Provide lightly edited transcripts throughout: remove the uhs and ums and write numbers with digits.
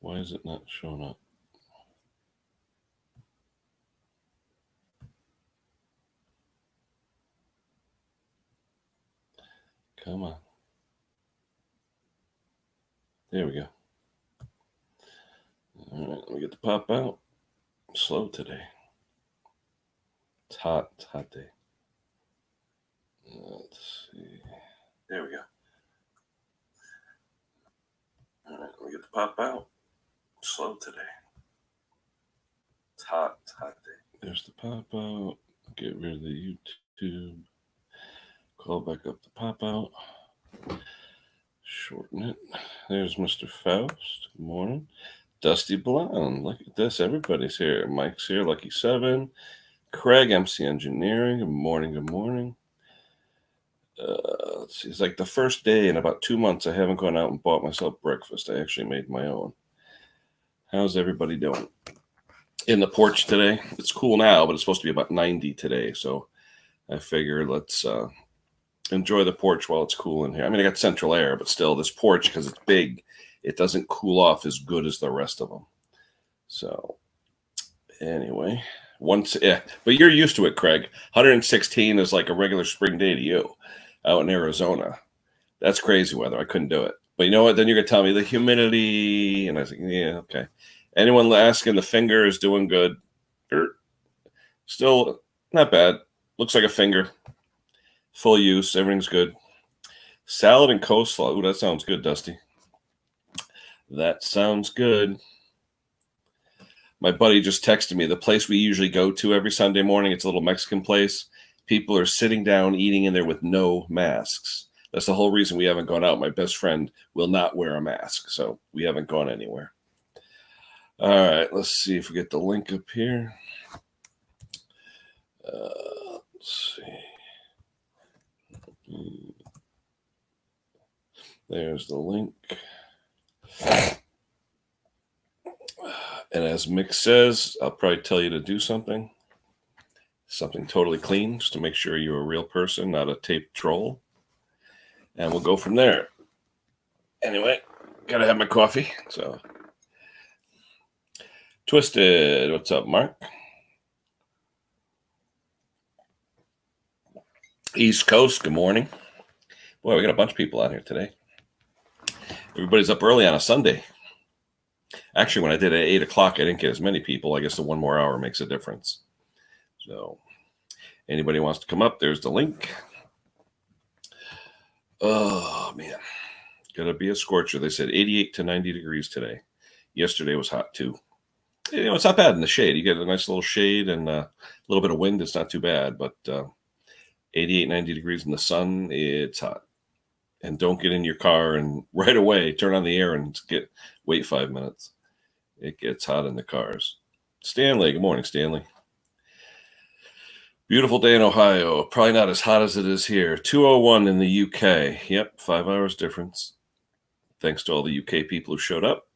Why is it not showing up? Come on. There we go. All right, let me get the pop out. Slow today. It's hot. It's a hot day. Let's see. There we go. All right, let me get the pop out. Slow today. It's hot. It's a hot day. There's the pop out. Get rid of the YouTube. Call back up the pop out. Shorten it. There's Mr. Faust. Good morning. Dusty Blonde. Look at this. Everybody's here. Mike's here. Lucky 7. Craig, MC Engineering. Good morning. Good morning. Let's see. It's like the first day in about 2 months I haven't gone out and bought myself breakfast. I actually made my own. How's everybody doing? In the porch today. It's cool now, but it's supposed to be about 90 today. So I figure let's enjoy the porch while it's cool in here. I mean, I got central air, but still this porch, because it's big, it doesn't cool off as good as the rest of them. So anyway, but you're used to it, Craig. 116 is like a regular spring day to you out in Arizona. That's crazy weather. I couldn't do it. But you know what? Then you're going to tell me the humidity. And I was like, yeah, okay. Anyone asking, the finger is doing good. Still not bad. Looks like a finger. Full use. Everything's good. Salad and coleslaw. Ooh, that sounds good, Dusty. That sounds good. My buddy just texted me. The place we usually go to every Sunday morning, it's a little Mexican place. People are sitting down eating in there with no masks. That's the whole reason we haven't gone out. My best friend will not wear a mask, so we haven't gone anywhere. All right, let's see if we get the link up here. Let's see. There's the link. And as Mick says, I'll probably tell you to do something totally clean, just to make sure you're a real person, not a taped troll. And we'll go from there. Anyway, gotta have my coffee. So, Twisted, what's up, Mark? East Coast, good morning. Boy, we got a bunch of people out here today. Everybody's up early on a Sunday. Actually, when I did it at 8 o'clock, I didn't get as many people. I guess the one more hour makes a difference. So, anybody wants to come up, there's the link. Oh, man. Gotta be a scorcher. They said 88 to 90 degrees today. Yesterday was hot, too. You know, it's not bad in the shade. You get a nice little shade and a little bit of wind. It's not too bad. But 88, 90 degrees in the sun, it's hot. And don't get in your car and right away turn on the air and wait 5 minutes. It gets hot in the cars. Stanley, good morning, Stanley. Beautiful day in Ohio. Probably not as hot as it is here. 2:01 in the UK. Yep, 5 hours difference. Thanks to all the UK people who showed up.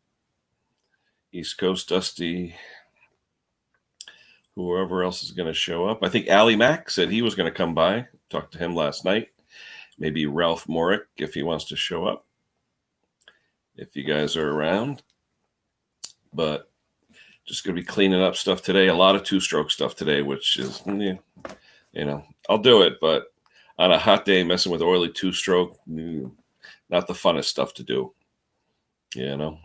East Coast, Dusty. Whoever else is going to show up. I think Ali Mack said he was going to come by. Talked to him last night. Maybe Ralph Morick if he wants to show up. If you guys are around. But just going to be cleaning up stuff today. A lot of two-stroke stuff today, which is, you know, I'll do it. But on a hot day, messing with oily two-stroke, not the funnest stuff to do. You know.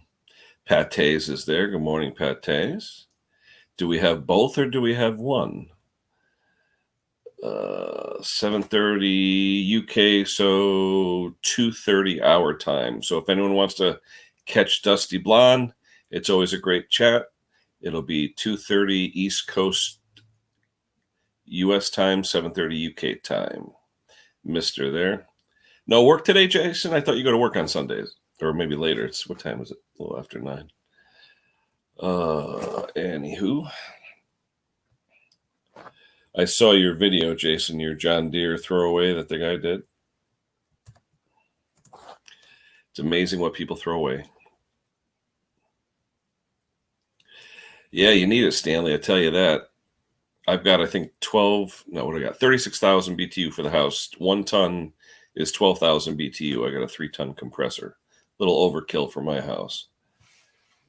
Pattay's is there. Good morning, Pattay's. Do we have both or do we have one? 7:30 UK, so 2:30 our time. So if anyone wants to catch Dusty Blonde, it's always a great chat. It'll be 2:30 East Coast US time, 7:30 UK time. Mister there. No work today, Jason? I thought you go to work on Sundays. Or maybe later. What time is it? A little after 9. Anywho. I saw your video, Jason, your John Deere throwaway that the guy did. It's amazing what people throw away. Yeah, you need it, Stanley. I tell you that. I've got, I think, 36,000 BTU for the house. 1 ton is 12,000 BTU. I got a 3-ton compressor. Little overkill for my house.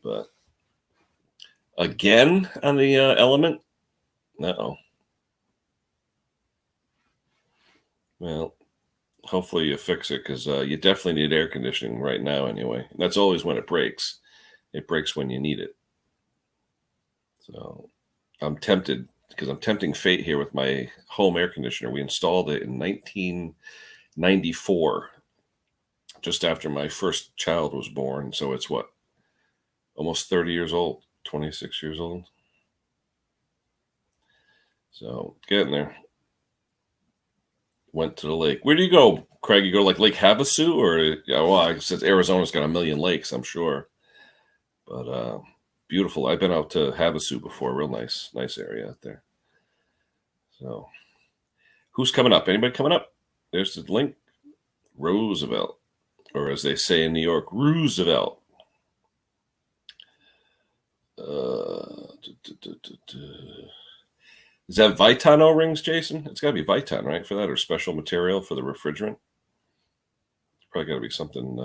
But again on the element? No. Well, hopefully you fix it, because you definitely need air conditioning right now anyway. And that's always when it breaks. It breaks when you need it. So I'm tempted, because I'm tempting fate here with my home air conditioner. We installed it in 1994, just after my first child was born. So it's what? Almost 30 years old, 26 years old. So getting there. Went to the lake. Where do you go, Craig? You go like Lake Havasu, or yeah? Well, since Arizona's got a million lakes, I'm sure. But beautiful. I've been out to Havasu before. Real nice area out there. So, who's coming up? Anybody coming up? There's the link. Roosevelt, or as they say in New York, Roosevelt. Is that Viton O-rings, Jason? It's got to be Viton, right, for that, or special material for the refrigerant? It's probably got to be something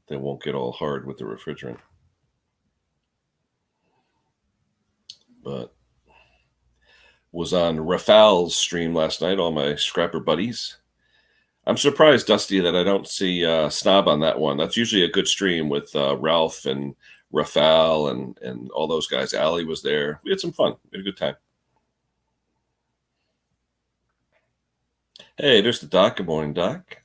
that won't get all hard with the refrigerant. But was on Rafal's stream last night, all my scrapper buddies. I'm surprised, Dusty, that I don't see Snob on that one. That's usually a good stream with Ralph and Rafal and all those guys. Allie was there. We had some fun. We had a good time. Hey, there's the Doc. Good morning, Doc.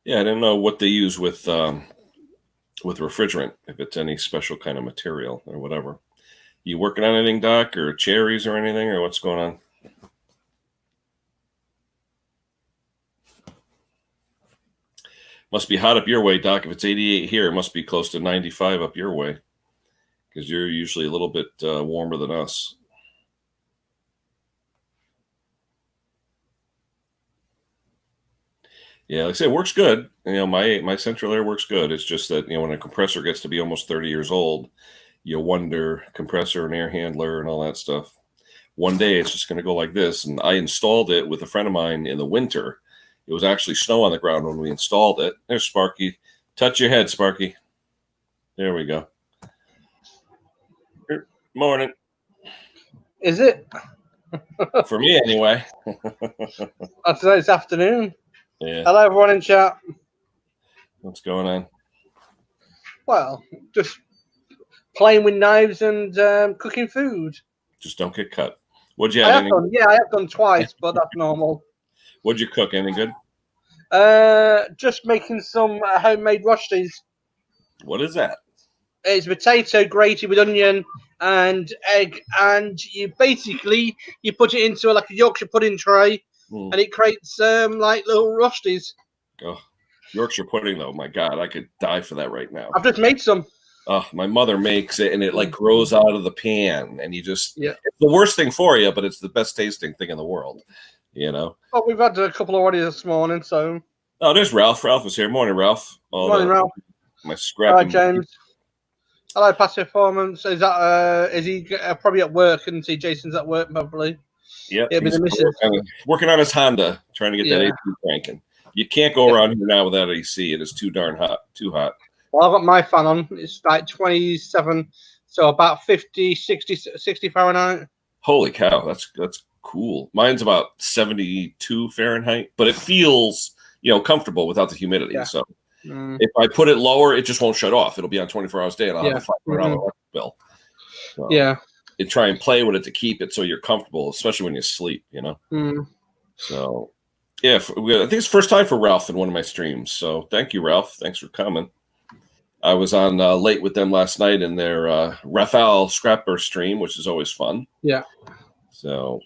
Yeah, I didn't know what they use with refrigerant, if it's any special kind of material or whatever. You working on anything, Doc, or cherries or anything, or what's going on? Must be hot up your way, Doc. If it's 88 here, it must be close to 95 up your way, because you're usually a little bit warmer than us. Yeah, like I say, it works good. My central air works good. It's just that, when a compressor gets to be almost 30 years old, you wonder, compressor and air handler and all that stuff. One day it's just going to go like this. And I installed it with a friend of mine in the winter. It was actually snow on the ground when we installed it. There's Sparky. Touch your head, Sparky. There we go. Good morning. Is it? For me, anyway. I'd say it's afternoon. Yeah. Hello, everyone in chat. What's going on? Well, just playing with knives and cooking food. Just don't get cut. What'd you have? I have done twice, but that's normal. What'd you cook? Anything good? Just making some homemade roasties. What is that? It's potato grated with onion and egg, and you put it into like a Yorkshire pudding tray, and it creates like little roasties. Oh, Yorkshire pudding, though. My God, I could die for that right now. I've just made some. Oh, my mother makes it, and it like grows out of the pan, and you just, it's the worst thing for you, but it's the best tasting thing in the world, Well, we've had a couple already this morning, so. Oh, there's Ralph. Ralph was here. Morning, Ralph. Morning, Ralph. My scrapping. Hello, James. Hello, Pattay Performance. Is that is he probably at work? And see, Jason's at work probably. Yeah, he's working on his Honda, trying to get that AC cranking. You can't go around here now without AC. It is too darn hot. Too hot. Well, I've got my fan on. It's like 27, so about 50, 60 Fahrenheit. Holy cow, that's cool. Mine's about 72 Fahrenheit, but it feels comfortable without the humidity. Yeah. So if I put it lower, it just won't shut off. It'll be on 24 hours a day, and I'll have a $500 electric bill. So you try and play with it to keep it so you're comfortable, especially when you sleep. So yeah, I think it's the first time for Ralph in one of my streams. So thank you, Ralph. Thanks for coming. I was on late with them last night in their Rafal Scrapper stream, which is always fun. Yeah. So.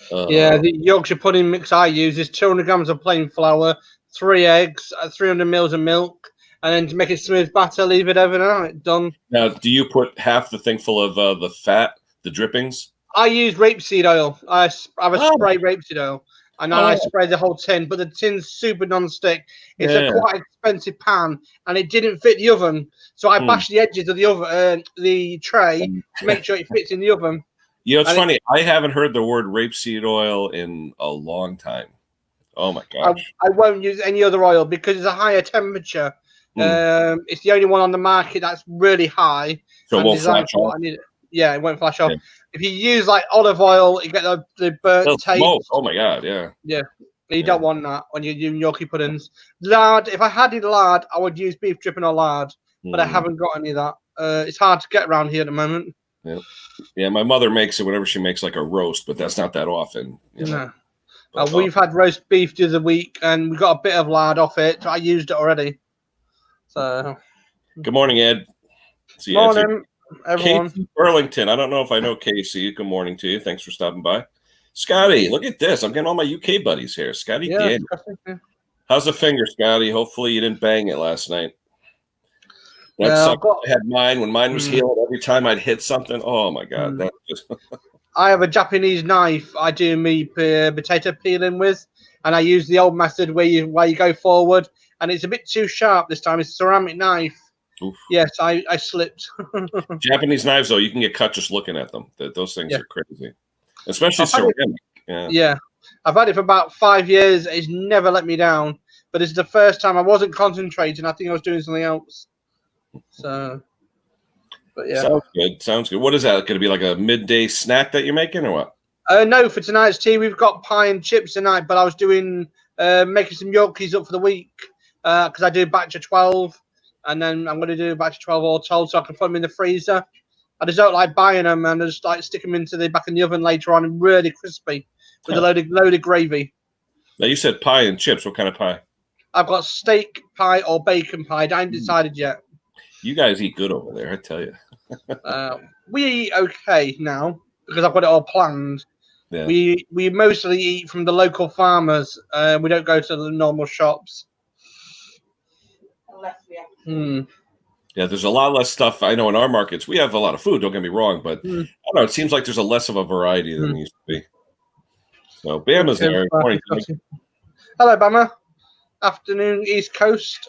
The Yorkshire pudding mix I use is 200 grams of plain flour, 3 eggs, 300 mils of milk, and then to make it smooth batter, leave it overnight. Done. Now, do you put half the thing full of the fat, the drippings? I use rapeseed oil. I have a spray rapeseed oil. And I spray the whole tin, but the tin's super non-stick. It's a quite expensive pan, and it didn't fit the oven. So I bashed the edges of the oven, the tray, to make sure it fits in the oven. It's funny. I haven't heard the word rapeseed oil in a long time. Oh my gosh! I won't use any other oil because it's a higher temperature. It's the only one on the market that's really high. So it won't flash off. Yeah, it won't flash off. Yeah. If you use like olive oil, you get the burnt taste. Smoke. Oh my god, yeah. Yeah. You don't want that when you're doing gnocchi puddings. Lard, if I had any lard, I would use beef dripping or lard, but I haven't got any of that. It's hard to get around here at the moment. Yeah. Yeah, my mother makes it whenever she makes like a roast, but that's not that often. No. We've had roast beef the other week, and we got a bit of lard off it. So I used it already. So. Good morning, Ed. Morning, everyone. Casey Burlington. I don't know if I know Casey. Good morning to you. Thanks for stopping by. Scotty, look at this. I'm getting all my UK buddies here. Scotty, yeah. How's the finger, Scotty? Hopefully you didn't bang it last night. I had mine when mine was healed. Every time I'd hit something, oh my god, that just. I have a Japanese knife. I do me potato peeling with, and I use the old method where you go forward, and it's a bit too sharp this time. It's a ceramic knife. Oof. Yes, I slipped. Japanese knives, though, you can get cut just looking at them. Those things are crazy. Especially ceramic. Yeah. I've had it for about 5 years. It's never let me down. But it's the first time I wasn't concentrating. I think I was doing something else. So, but yeah. Sounds good. What is that? Going to be like a midday snack that you're making or what? No, for tonight's tea, we've got pie and chips tonight. But I was doing, making some gnocchis up for the week. Because I do a batch of 12. And then I'm going to do a batch of 12 all told so I can put them in the freezer. I just don't like buying them and I just like stick them into the back in the oven later on and really crispy with a load of gravy. Now you said pie and chips. What kind of pie? I've got steak pie or bacon pie. I haven't decided yet. You guys eat good over there, I tell you. We eat okay now because I've got it all planned. Yeah. We mostly eat from the local farmers. We don't go to the normal shops. Unless we have Yeah, there's a lot less stuff. I know in our markets, we have a lot of food, don't get me wrong, but I don't know, it seems like there's a less of a variety than there used to be. So Bama's there. Hello, Bama. Afternoon, East Coast.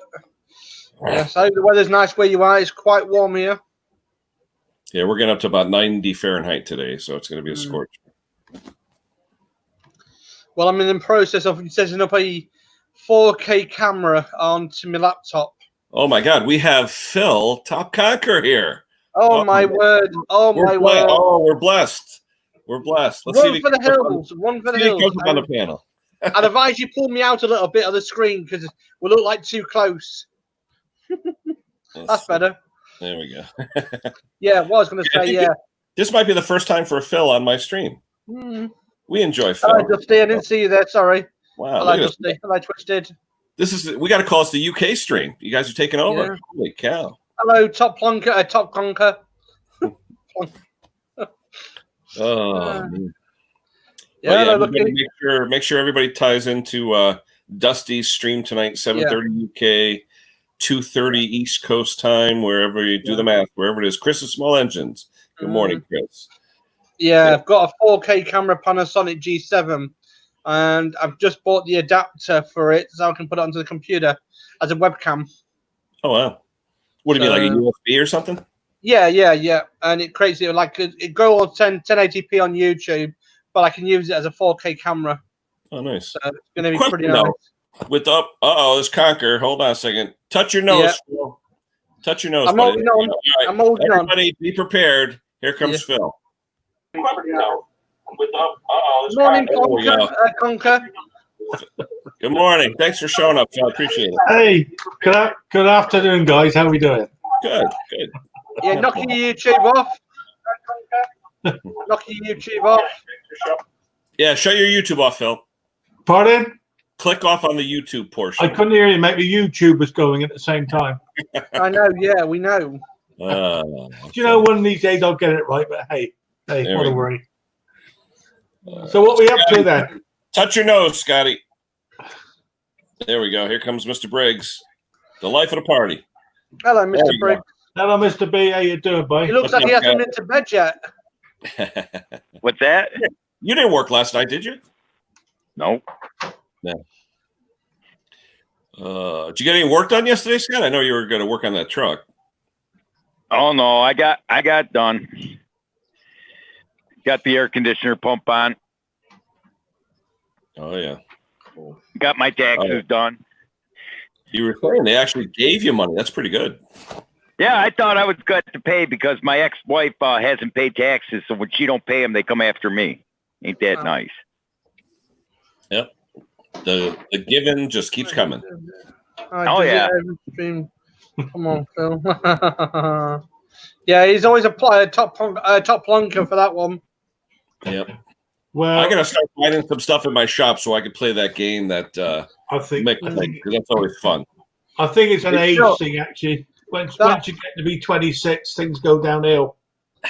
Yes, I hope the weather's nice where you are. It's quite warm here. Yeah, we're getting up to about 90 Fahrenheit today, so it's going to be a scorch. Well, I'm in the process of setting up a 4K camera onto my laptop. Oh my God, we have Phil Top Conker here. Oh my word! Oh my word! Oh, we're blessed. We're blessed. Let's see for the hills. One for the hills. On the panel. I'd advise you pull me out a little bit of the screen because we look like too close. That's better. There we go. Yeah, what I was going to say. Yeah, this might be the first time for Phil on my stream. We enjoy Phil. Hello, Dusty. I didn't see you there. Sorry. Wow. Hello, Dusty. Hello, Twisted. We got to call us the UK stream. You guys are taking over. Yeah. Holy cow! Hello, Top Conker. Man. Yeah, make sure everybody ties into Dusty's stream tonight, 7:30 UK, 2:30 East Coast time, wherever you do the math, wherever it is. Kenssmallengines. Good morning, Chris. Yeah, I've got a 4K camera, Panasonic G7. And I've just bought the adapter for it so I can put it onto the computer as a webcam. Oh, wow. What do you mean, like a USB or something? Yeah. And it creates it like it go on 1080p on YouTube, but I can use it as a 4K camera. Oh, nice. So it's going to be pretty nice. With the this Conker. Hold on a second. Touch your nose, Phil. Touch your nose. I'm holding on. Right. I'm holding on. Everybody be prepared. Here comes Phil. Morning, Conker. Good morning. Thanks for showing up, Phil. I appreciate it. Hey, good afternoon, guys. How are we doing? Good. Yeah, knock your YouTube off. Knock your YouTube off. Yeah, shut your YouTube off, Phil. Pardon? Click off on the YouTube portion. I couldn't hear you. Maybe YouTube was going at the same time. I know. Yeah, we know. Do you know one of these days I'll get it right? But hey, what a worry. So what are we up to then? Touch your nose, Scotty. There we go. Here comes Mr. Briggs. The life of the party. Hello, Mr. Briggs. Hello, Mr. B. How you doing, boy? He looks like he hasn't been into bed yet. What's that? You didn't work last night, did you? No. No. Did you get any work done yesterday, Scott? I know you were going to work on that truck. Oh no, I got done. Got the air conditioner pump on. Oh yeah. Got my taxes done. You were saying they actually gave you money. That's pretty good. Yeah, I thought I was good to pay because my ex-wife hasn't paid taxes, so when she don't pay them, they come after me. Ain't that nice? Yep. The giving just keeps coming. Oh yeah. Come on, Phil. Yeah, he's always a top plunker for that one. Yep. Well, I gotta start finding some stuff in my shop so I can play that game that I think because that's always fun. I think it's an age thing actually. Once you get to be 26, things go downhill.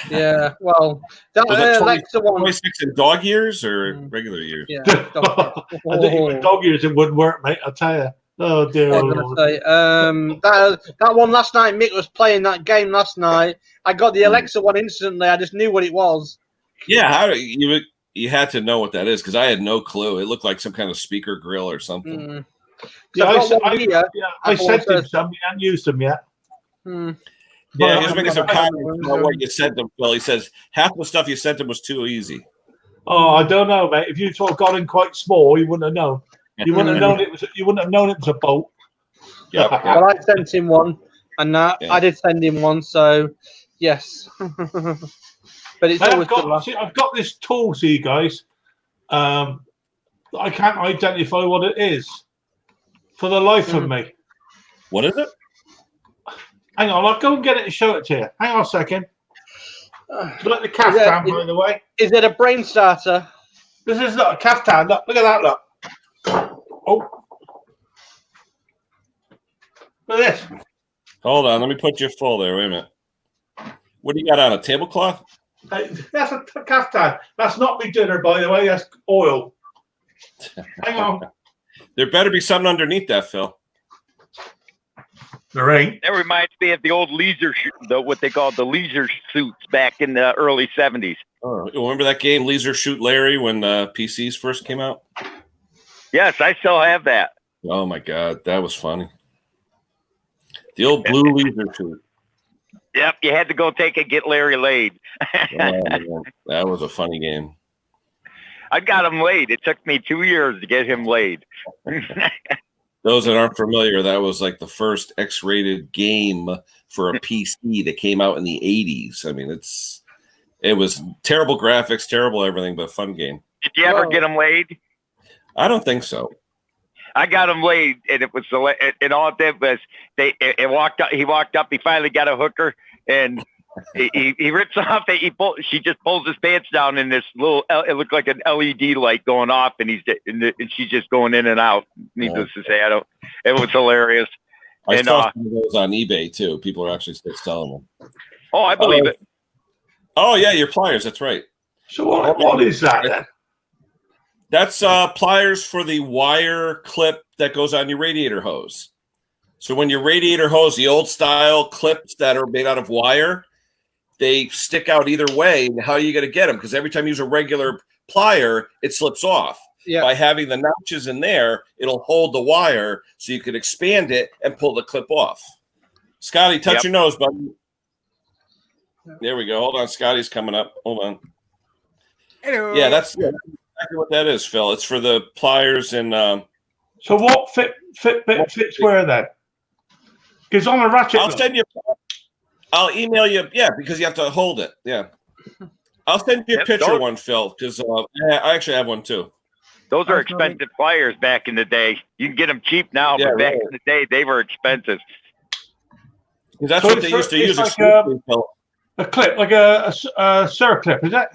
Yeah, well, that Alexa one. 26 in dog years or regular years? Yeah, I think even dog years it wouldn't work, mate. I'll tell you. Oh dear. That one last night, Mick was playing that game last night. I got the Alexa one instantly. I just knew what it was. Yeah, how do you had to know what that is because I had no clue. It looked like some kind of speaker grill or something. Yeah, I sent him some. We haven't used them yet. Yeah, he was making some comments about what you sent him. Well, he says half the stuff you sent him was too easy. Oh, I don't know, mate. If you sort of got in quite small, you wouldn't have known. You wouldn't have known it was. You wouldn't have known it was a bolt. Yep. Well, I sent him one, and I did send him one. So, yes. But it's always good. I've got this tool, see, guys. I can't identify what it is for the life of me. What is it? Hang on, I'll go and get it and show it to you. Hang on a second. Like the caftan, by the way. Is it a brain starter? This is not a caftan. Look at that, look. Oh. Look at this. Hold on, let me put you full there. Wait a minute. What do you got on, a tablecloth? That's a caftan. That's not me dinner, by the way. That's oil. Hang on. There better be something underneath that, Phil. There ain't. That reminds me of the old leisure, what they called the leisure suits back in the early 70s. Oh, remember that game, Leisure Shoot Larry, when PCs first came out? Yes, I still have that. Oh, my God. That was funny. The old blue leisure suit. Yep, you had to go get Larry laid. That was a funny game. I got him laid. It took me 2 years to get him laid. Those that aren't familiar, that was like the first X-rated game for a PC that came out in the 80s. I mean, it was terrible graphics, terrible everything, but a fun game. Did you ever get him laid? I don't think so. I got him laid, and it was and all it did was he walked up. He finally got a hooker, and he rips off. She just pulls his pants down, and this little it looked like an LED light going off, and she's just going in and out. Needless to say, it was hilarious. I saw some of those on eBay too. People are actually still selling them. Oh, I believe it. Oh yeah, your pliers. That's right. So what is that then? That's pliers for the wire clip that goes on your radiator hose. So when your radiator hose, the old style clips that are made out of wire, they stick out either way. How are you going to get them? Because every time you use a regular plier, it slips off. Yeah. By having the notches in there, it'll hold the wire so you could expand it and pull the clip off. Scotty, touch your nose, buddy. There we go. Hold on. Scotty's coming up. Hold on. Hello. Yeah, that's exactly what that is, Phil. It's for the pliers and. So what Fitbit fits where then? Because on a ratchet. I'll email you. Yeah, because you have to hold it. Yeah, I'll send you a picture one, Phil. Because I actually have one too. Those are expensive pliers back in the day. You can get them cheap now, but back in the day they were expensive. Because that's what they used to use. Like a clip, like a circlip, is it?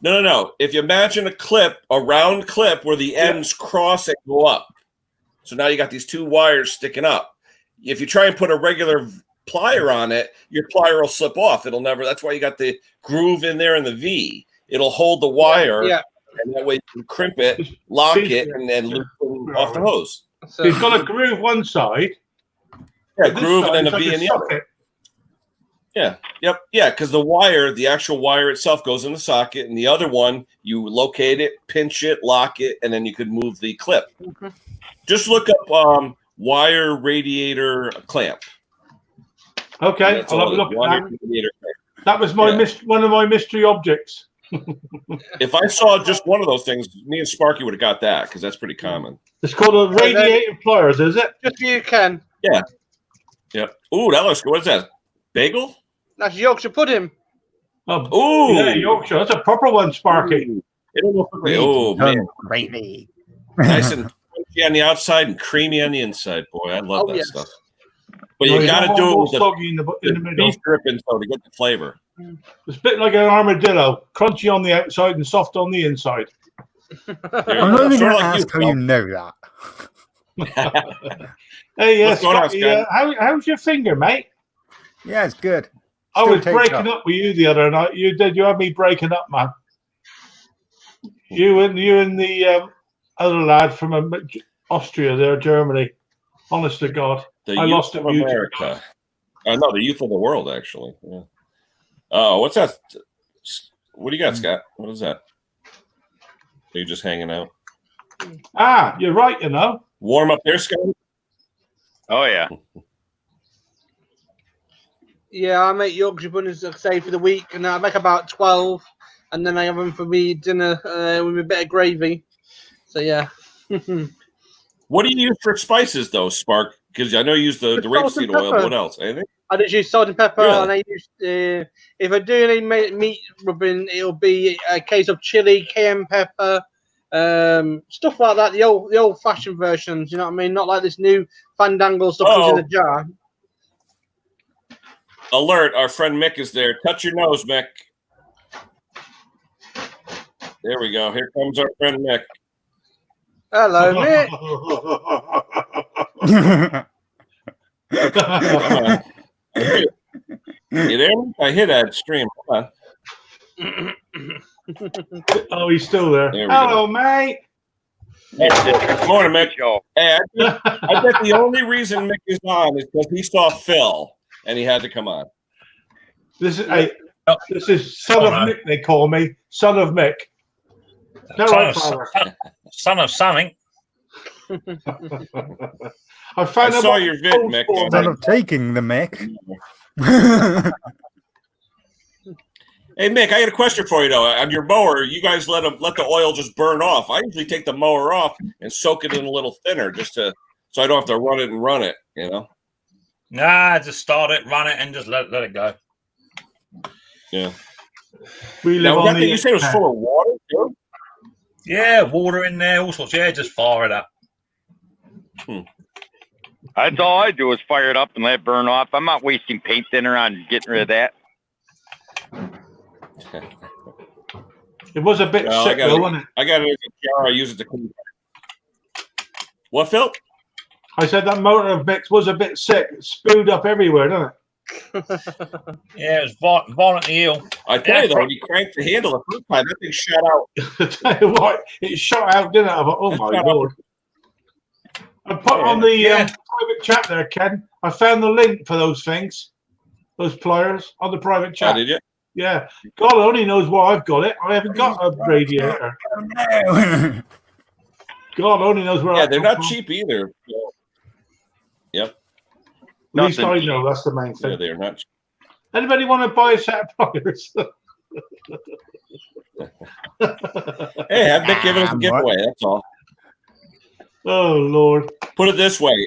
No. If you imagine a round clip where the ends cross and go up. So now you got these two wires sticking up. If you try and put a regular plier on it, your plier will slip off. It'll never. That's why you got the groove in there in the V. It'll hold the wire, and that way you can crimp it, lock it, and then loop it off the hose. So it's got a groove one side. Yeah, groove and then a V in the other. Yeah. Yep. Yeah, because the actual wire itself goes in the socket, and the other one, you locate it, pinch it, lock it, and then you could move the clip. Mm-hmm. Just look up wire radiator clamp. Okay, I'll have a look at that. That was my one of my mystery objects. If I saw just one of those things, me and Sparky would have got that because that's pretty common. It's called a radiator pliers, is it? Just you can. Yeah. Yep. Ooh, that looks good. What is that? Bagel? That's Yorkshire pudding. Oh, yeah, Yorkshire. That's a proper one, Sparky. Oh, man. Gravy. Nice and crunchy on the outside and creamy on the inside. Boy, I love that stuff. But you got to do it with the middle. beef dripping so to get the flavor. It's a bit like an armadillo, crunchy on the outside and soft on the inside. I'm not even going to ask how you know that. Hey, yes, how's your finger, mate? Yeah, it's good. I was breaking up with you the other night. You had me breaking up, man. You and the other lad from Austria, there, Germany. Honest to God, I lost him. America. I know the youth of the world, actually. Yeah. Oh, what's that? What do you got, Scott? What is that? Are you just hanging out? Ah, you're right. You know, warm up there, Scott. Oh yeah. Yeah, I make Yorkshire puddings, say, for the week, and I make about 12, and then I have them for me dinner with a bit of gravy. So yeah. What do you use for spices, though, Spark? Because I know you use the rapeseed oil. What else? Anything? I just use salt and pepper, really? and I use if I do any meat rubbing, it'll be a case of chili, cayenne pepper, stuff like that. The old-fashioned versions. You know what I mean? Not like this new fandangle stuff that's in a jar. Alert! Our friend Mick is there. Touch your nose, Mick. There we go. Here comes our friend Mick. Hello, Mick. You there? I hit that stream. Hold on. Oh, he's still there. Hello, mate. Good morning, Mick. Hey, I bet the only reason Mick is on is because he saw Phil and he had to come on. This is son of Mick. They call me son of Mick. Son of something. I saw your vid, Mick. Son of taking the Mick. Hey, Mick, I got a question for you, though. On your mower, you guys let the oil just burn off. I usually take the mower off and soak it in a little thinner so I don't have to run it, you know? Nah, just start it, run it, and just let it go. Yeah. You said it was full of water, too? Yeah, water in there, all sorts. Yeah, just fire it up. That's all I do is fire it up and let it burn off. I'm not wasting paint thinner on getting rid of that. It was a bit sick, though, wasn't it? I got it in a jar. I use it to clean. What, Phil? I said that motor of Mick's was a bit sick. It spewed up everywhere, doesn't it? Yeah, it was violently ill. I tell you, though, when you cranked the handle the first time, that thing shot out. I tell you what, it shot out, didn't it? I thought, oh, my Lord. I put on the private chat there, Ken. I found the link for those things, those pliers, on the private chat. Oh, did you? Yeah. God only knows why I've got it. I haven't got a radiator. God only knows where. Yeah, they're not cheap either. So. Yep. At least I know that's the main thing. Yeah, they're not cheap. Anybody want to buy a set of pliers? Hey, have Mick given us a giveaway. That's all. Oh, Lord. Put it this way.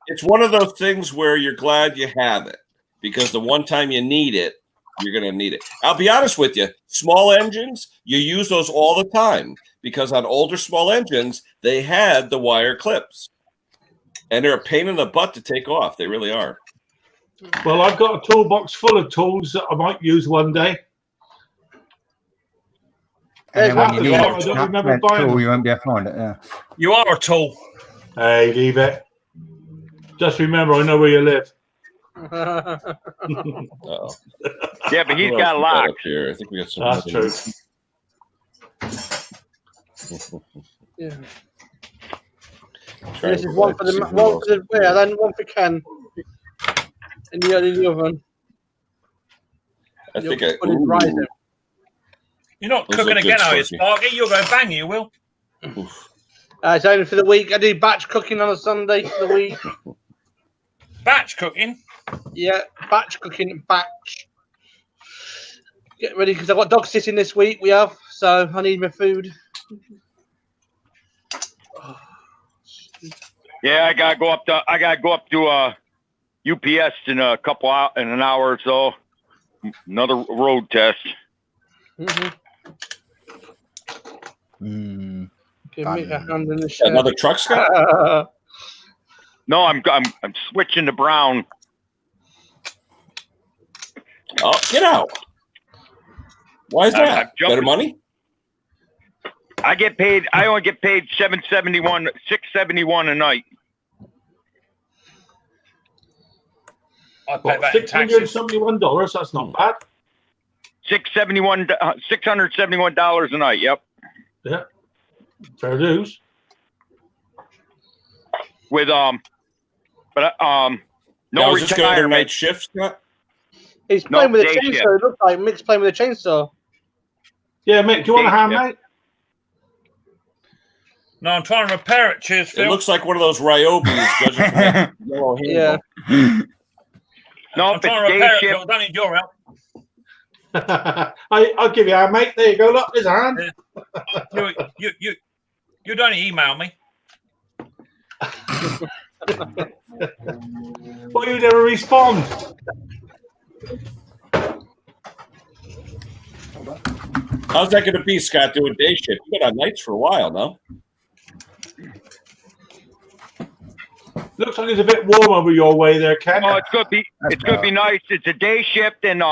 It's one of those things where you're glad you have it because the one time you need it, you're going to need it. I'll be honest with you. Small engines, you use those all the time because on older small engines, they had the wire clips. And they're a pain in the butt to take off. They really are. Well, I've got a toolbox full of tools that I might use one day. And then when you need I don't remember buying them. you won't be able to find it. Yeah. You are a tool. Hey, leave it. Just remember, I know where you live. Uh-oh. Yeah, but he's got locks. Here. I think we got some. That's true. Yeah. This is one for the then one for Ken. In the oven. I think You're not cooking again, are you, Sparky? You'll go bang, you will. It's only for the week. I do batch cooking on a Sunday for the week. Batch cooking? Yeah, batch cooking, batch. Get ready because I've got dog sitting this week. We have, so I need my food. Yeah, I gotta go up to UPS in an hour or so. Another road test. Give me a hand in the shirt. Another truck, Scott? No, I'm switching to brown. Oh, get out! Why is that? Better money? I only get paid $671 a night. I pay that in taxes. $671. That's not bad. $671 a night. Yep. Yeah. Fair dues. With no now, is this going to retirement. night shift, Scott? He's playing with a day chainsaw. shift. It looks like Mick's playing with a chainsaw. Yeah, Mick, do you want a hand, mate? No, I'm trying to repair it. Cheers, Phil. It looks like one of those Ryobis, judging from that yellow handle. Yeah. No, I'm if trying to it's repair day it, shift, Phil. Don't need your help. I'll give you a hand, mate. There you go. Look, there's a hand. You don't email me. Well, you never respond. How's that going to be, Scott, doing day shift? You've been on nights for a while, no? Looks like it's a bit warm over your way there, Ken. oh, it's gonna be nice. It's a day shift, and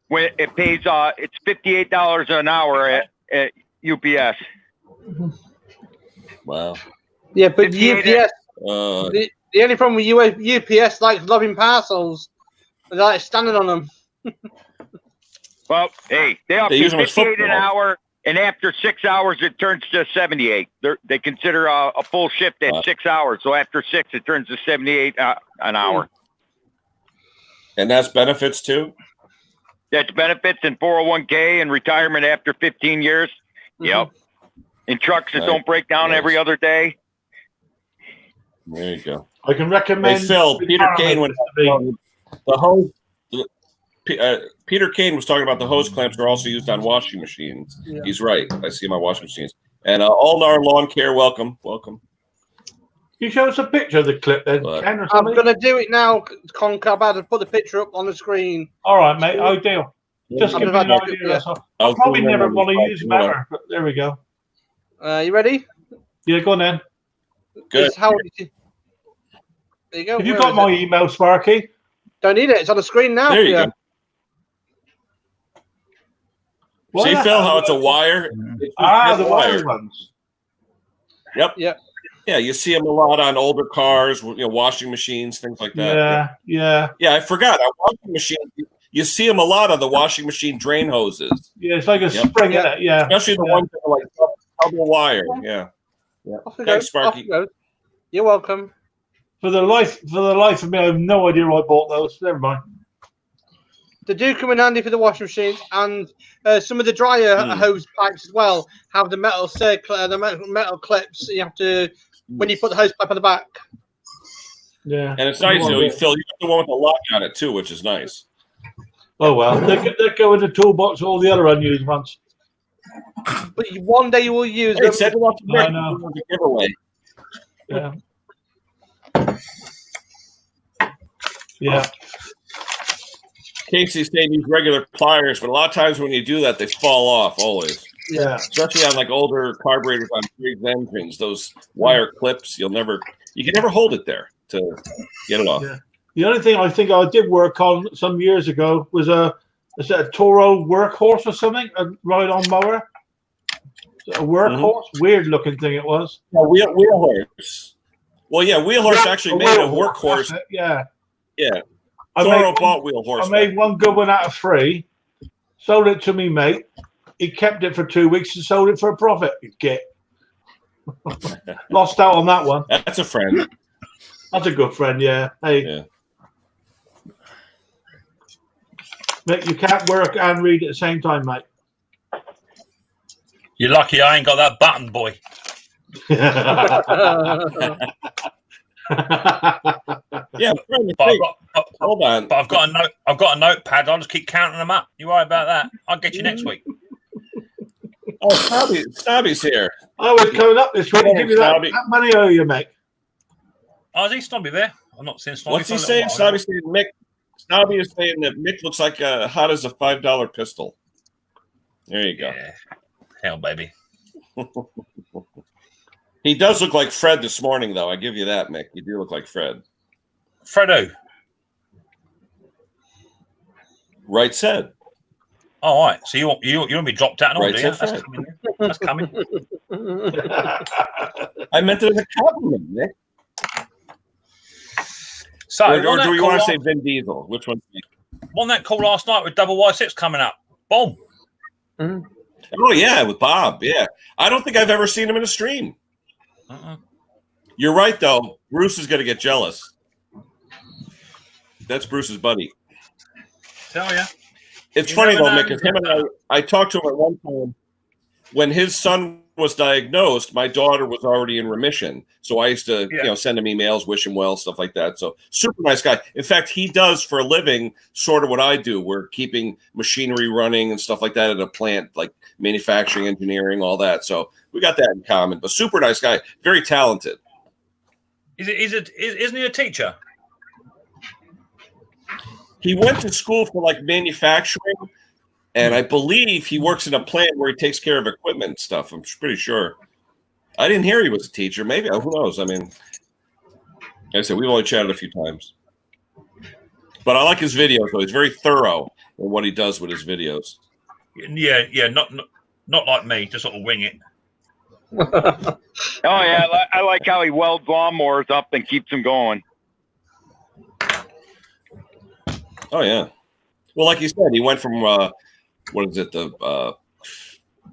when it pays it's $58 an hour at UPS. Wow. Yeah, but 58 UPS. The only problem with UPS likes loving parcels. They like standing on them. Well, hey, they offer use them as 58 an football. hour, and after 6 hours, it turns to 78. They consider a full shift at 6 hours, so after 6, it turns to 78 an hour. And that's benefits too? That's benefits and 401k and retirement after 15 years. Yep. And trucks that don't break down every other day. There you go. I can recommend. Hey, Phil, Peter Kane went the hose. Peter Kane was talking about the hose clamps are also used on washing machines. Yeah. He's right. I see my washing machines. And Allnar Lawn Care, welcome. You show us a picture of the clip then, Ken, or I'm going to do it now, Conker. I'm about to put the picture up on the screen. All right, mate. Ideal. Just give me an idea. Yeah. I'll probably never want to use them ever, but there we go. You ready? Yeah, go on then. Good. There you go. Have you got my email, Sparky? Don't need it. It's on the screen now. There you go. See, Phil, how it's a wire? The wire ones. Yep. Yeah. Yeah, you see them a lot on older cars, washing machines, things like that. Yeah. Yeah, I forgot. On washing machine, you see them a lot on the washing machine drain hoses. Yeah, it's like a spring in it. Yeah. Especially the ones that are like double wire. Yeah. Thanks, Sparky. You're welcome. For the life of me, I have no idea why I bought those. Never mind. They do come in handy for the washing machine, and some of the dryer hose pipes as well have the metal circle, the metal clips. You have to when you put the hose pipe on the back. Yeah, and it's nice, Phil. You got the one with the lock on it too, which is nice. Oh well, they go in the toolbox. All the other unused ones. But one day you will use them. Set it up to giveaway. Yeah. Yeah. Casey's saying use regular pliers, but a lot of times when you do that, they fall off always. Yeah. Especially on like older carburetors on Briggs engines, those wire clips, you can never hold it there to get it off. Yeah. The only thing I think I did work on some years ago was a Toro workhorse or something, a ride-on mower. A workhorse, weird looking thing it was. Yeah, wheel horse. Well, yeah, wheel horse actually made a workhorse. Yeah. Toro bought wheel horse. I made one good one out of 3. Sold it to me, mate. He kept it for 2 weeks and sold it for a profit. Get lost out on that one. That's a friend. That's a good friend. Yeah. Hey. Yeah. Mate, you can't work and read at the same time, mate. You're lucky I ain't got that button, boy. Yeah, but Hold on. But I've got a note. I've got a notepad. I'll just keep counting them up. You worry about that. I'll get you next week. Oh, Snobby's here. I was coming up this week. Come on, Give me that money owe you, Mick. Oh, is he Snobby there? I'm not seeing Snobby. What's he saying? Snobby's saying Mick. Snobby is saying that Mick looks like hot as a $5 pistol. There you go. Yeah. Hell, baby. He does look like Fred this morning, though. I give you that, Mick. You do look like Fred. Fredo. Right said. Oh, all right. So you want to be dropped out and all, Right do you? said That's coming. I meant it as a compliment, Mick. So, or do you want to say Vin Diesel? Which one? Won that call last night with double Y6 coming up. Boom. Mm. Oh, yeah, with Bob. Yeah. I don't think I've ever seen him in a stream. You're right, though. Bruce is going to get jealous. That's Bruce's buddy. Tell ya. It's funny, though, Mick, because him and I talked to him at one time. When his son was diagnosed, my daughter was already in remission. So I used to, send him emails, wish him well, stuff like that. So super nice guy. In fact, he does for a living sort of what I do. We're keeping machinery running and stuff like that at a plant, like manufacturing, engineering, all that. So we got that in common. But super nice guy, very talented. Isn't he a teacher? He went to school for like manufacturing, and I believe he works in a plant where he takes care of equipment and stuff. I'm pretty sure. I didn't hear he was a teacher. Maybe. Who knows? I mean, like I said, we've only chatted a few times. But I like his videos, though. He's very thorough in what he does with his videos. Yeah. Not like me, just sort of wing it. Oh, yeah. I like how he welds lawnmowers up and keeps them going. Oh, yeah. Well, like you said, he went from,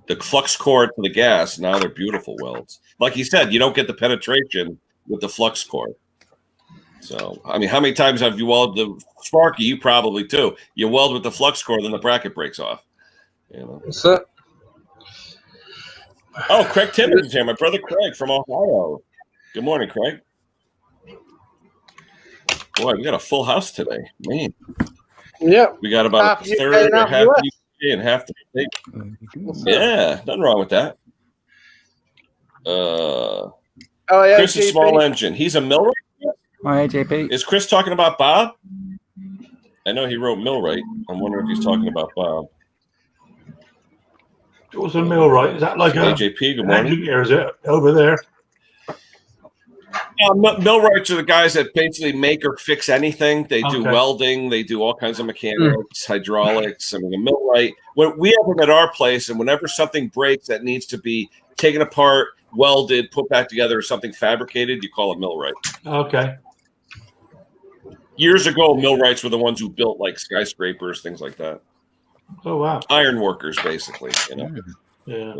the flux core to the gas. Now they're beautiful welds. Like you said, you don't get the penetration with the flux core. So, I mean, how many times have you welded the Sparky? You probably too. You weld with the flux core, then the bracket breaks off. You know. What's that? Oh, Craig Timmons is here. My brother Craig from Ohio. Good morning, Craig. Boy, we got a full house today. Man. Yeah. We got about a third or half UK and half the state. Yeah, nothing wrong with that. Chris is small engine. He's a millwright? Hi, JP. Is Chris talking about Bob? I know he wrote millwright. I'm wondering if he's talking about Bob. What's a millwright? Is that like AJP, good morning. Engineer, is it over there? Millwrights are the guys that basically make or fix anything. They do welding. They do all kinds of mechanics, hydraulics. I mean, a millwright. We have them at our place, and whenever something breaks that needs to be taken apart, welded, put back together, or something fabricated, you call it millwright. Okay. Years ago, millwrights were the ones who built like skyscrapers, things like that. Oh, wow. Iron workers, basically. You know. Yeah.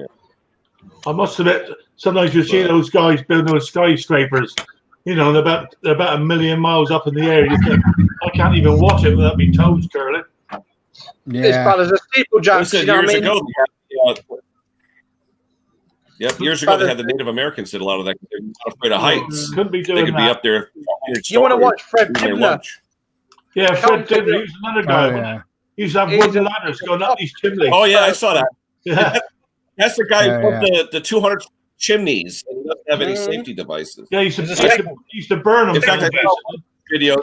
I must admit, sometimes you see those guys building those skyscrapers, you know, they're about a million miles up in the air. You think, I can't even watch it without my toes curling. Yeah. It's bad as a steeplejack. Listen, you know years what I mean? ago, years ago, they had the Native Americans did a lot of that. They're not afraid of heights. Couldn't be doing They could be up there. You want to watch Fred Tibbler? Yeah, Fred Tibbler. He's another guy. He used to have wooden ladders going up these chimneys. Oh, yeah, I saw that. Yeah. That's the guy who built the 200 chimneys and doesn't have any safety devices. Yeah, he used to burn them. In fact, I saw a video.